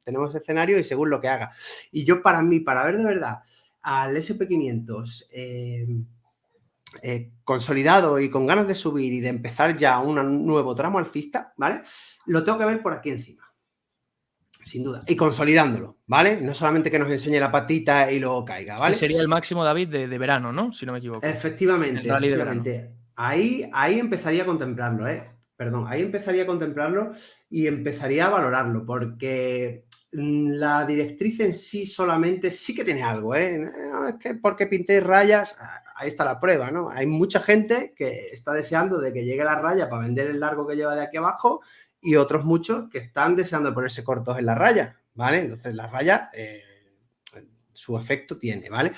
tenemos escenario y según lo que haga. Y yo para ver de verdad al S&P 500 consolidado y con ganas de subir y de empezar ya un nuevo tramo alcista, ¿vale? Lo tengo que ver por aquí encima. Sin duda. Y consolidándolo, ¿vale? No solamente que nos enseñe la patita y luego caiga, ¿vale? Este sería el máximo, David, de verano, ¿no? Si no me equivoco. Efectivamente. Ahí empezaría a contemplarlo, ¿eh? Perdón, ahí empezaría a contemplarlo y empezaría a valorarlo, porque la directriz en sí solamente sí que tiene algo, ¿eh? No, es que porque pintéis rayas, ahí está la prueba, ¿no? Hay mucha gente que está deseando de que llegue la raya para vender el largo que lleva de aquí abajo y otros muchos que están deseando ponerse cortos en la raya, ¿vale? Entonces la raya su efecto tiene, ¿vale?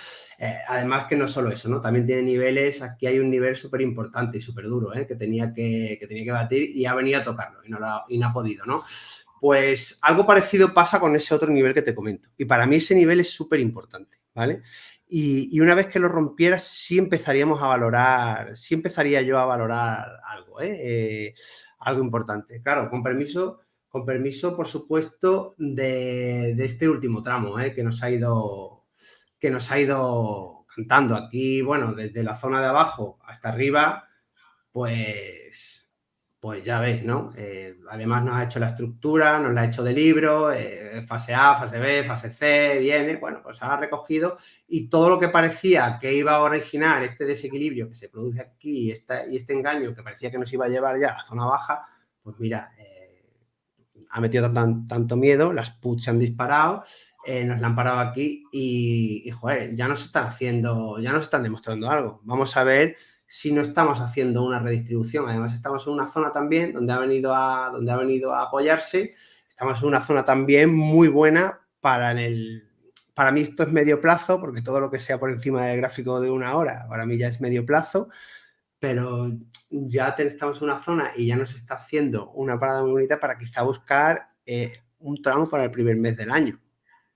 Además que no solo eso, ¿no? También tiene niveles, aquí hay un nivel súper importante y súper duro, que tenía que batir y ha venido a tocarlo y no ha podido, ¿no? Pues algo parecido pasa con ese otro nivel que te comento. Y para mí ese nivel es súper importante, ¿vale? Y una vez que lo rompieras, sí empezaríamos a valorar, sí empezaría yo a valorar algo, algo importante. Claro, con permiso, por supuesto, de este último tramo, que nos ha ido cantando. Aquí, bueno, desde la zona de abajo hasta arriba, pues ya ves, ¿no? Además nos ha hecho la estructura, nos la ha hecho de libro, fase A, fase B, fase C, viene, bueno, pues ha recogido y todo lo que parecía que iba a originar este desequilibrio que se produce aquí y este engaño que parecía que nos iba a llevar ya a la zona baja, pues mira, ha metido tanto miedo, las puts se han disparado, nos la han parado aquí y, joder, ya nos están demostrando algo. Vamos a ver si no estamos haciendo una redistribución. Además, estamos en una zona también donde ha venido a apoyarse. Estamos en una zona también muy buena para mí esto es medio plazo, porque todo lo que sea por encima del gráfico de 1 hora, para mí ya es medio plazo, pero ya estamos en una zona y ya nos está haciendo una parada muy bonita para quizá buscar un tramo para el primer mes del año,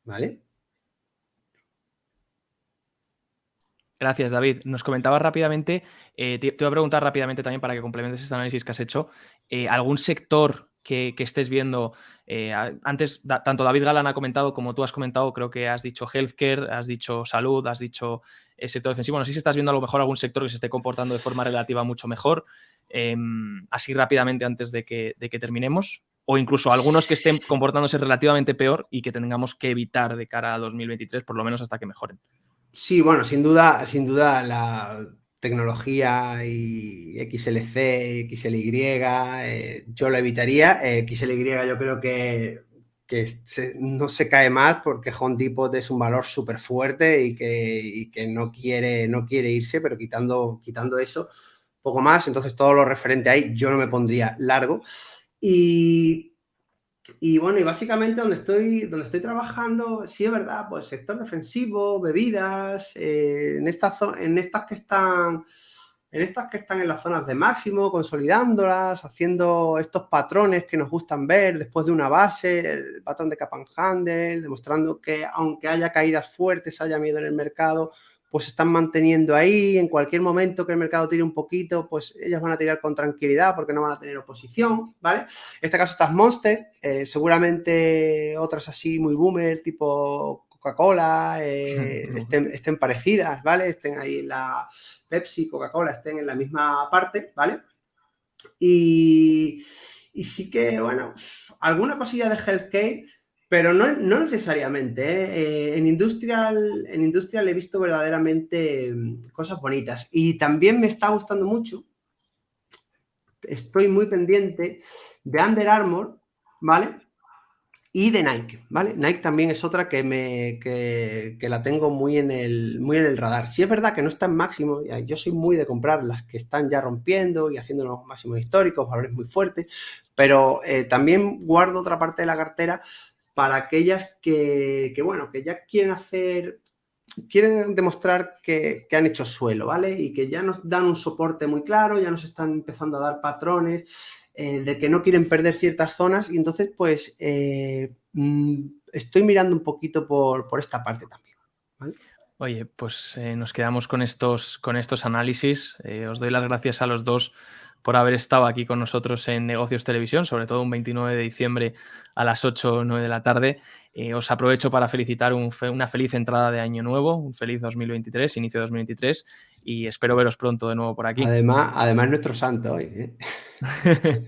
¿vale? Gracias, David. Nos comentabas rápidamente, te voy a preguntar rápidamente también para que complementes este análisis que has hecho, ¿algún sector que estés viendo? Antes, tanto David Galán ha comentado como tú has comentado, creo que has dicho healthcare, has dicho salud, has dicho sector defensivo. No sé si estás viendo a lo mejor algún sector que se esté comportando de forma relativa mucho mejor, así rápidamente antes de que terminemos, o incluso algunos que estén comportándose relativamente peor y que tengamos que evitar de cara a 2023, por lo menos hasta que mejoren. Sí, bueno, sin duda la tecnología y XLC, XLY, yo lo evitaría. XLY yo creo que no se cae más porque Home Depot es un valor súper fuerte y que no quiere irse, pero quitando eso, poco más. Entonces todo lo referente ahí yo no me pondría largo. Y bueno, y básicamente donde estoy trabajando, sí es verdad, pues sector defensivo, bebidas, en estas que están en las zonas de máximo, consolidándolas, haciendo estos patrones que nos gustan ver después de una base, el patrón de cap and handle, demostrando que aunque haya caídas fuertes, haya miedo en el mercado, pues se están manteniendo ahí. En cualquier momento que el mercado tire un poquito, pues ellas van a tirar con tranquilidad porque no van a tener oposición, ¿vale? En este caso estas Monster, seguramente otras así muy boomer, tipo Coca-Cola, estén parecidas, ¿vale? Estén ahí la Pepsi, Coca-Cola, estén en la misma parte, ¿vale? Y sí que, bueno, alguna cosilla de healthcare, pero no necesariamente. En industrial he visto verdaderamente cosas bonitas. Y también me está gustando mucho, estoy muy pendiente de Under Armour, ¿vale? Y de Nike, ¿vale? Nike también es otra que la tengo muy en el radar. Sí es verdad que no está en máximo, yo soy muy de comprar las que están ya rompiendo y haciendo los máximos históricos, valores muy fuertes, pero también guardo otra parte de la cartera para aquellas que ya quieren demostrar que han hecho suelo, ¿vale? Y que ya nos dan un soporte muy claro, ya nos están empezando a dar patrones, de que no quieren perder ciertas zonas, y entonces pues estoy mirando un poquito por esta parte también, ¿vale? Oye, pues nos quedamos con estos análisis. Os doy las gracias a los dos por haber estado aquí con nosotros en Negocios Televisión, sobre todo un 29 de diciembre a las 8 o 9 de la tarde. Os aprovecho para felicitar una feliz entrada de año nuevo, un feliz 2023, inicio de 2023, y espero veros pronto de nuevo por aquí. Además nuestro santo hoy, ¿eh?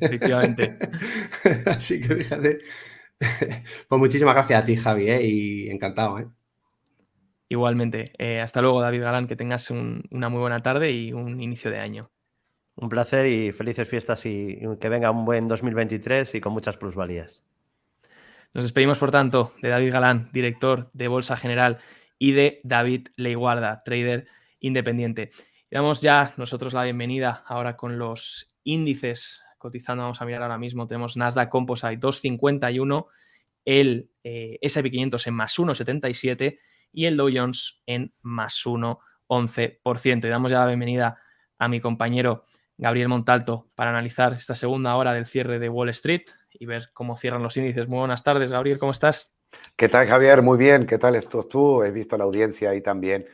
Efectivamente. Así que fíjate. Pues muchísimas gracias a ti, Javi, y encantado, ¿eh? Igualmente. Hasta luego, David Galán, que tengas una muy buena tarde y un inicio de año. Un placer y felices fiestas y que venga un buen 2023 y con muchas plusvalías. Nos despedimos, por tanto, de David Galán, director de Bolsa General, y de David Leiguarda, trader independiente. Y damos ya nosotros la bienvenida ahora con los índices cotizando. Vamos a mirar ahora mismo. Tenemos Nasdaq Composite 251, el S&P 500 en más 1,77 y el Dow Jones en más 1,11%. Y damos ya la bienvenida a mi compañero Gabriel Montalto para analizar esta segunda hora del cierre de Wall Street y ver cómo cierran los índices. Muy buenas tardes, Gabriel, ¿cómo estás? ¿Qué tal, Javier? Muy bien, ¿qué tal estás tú? He visto la audiencia ahí también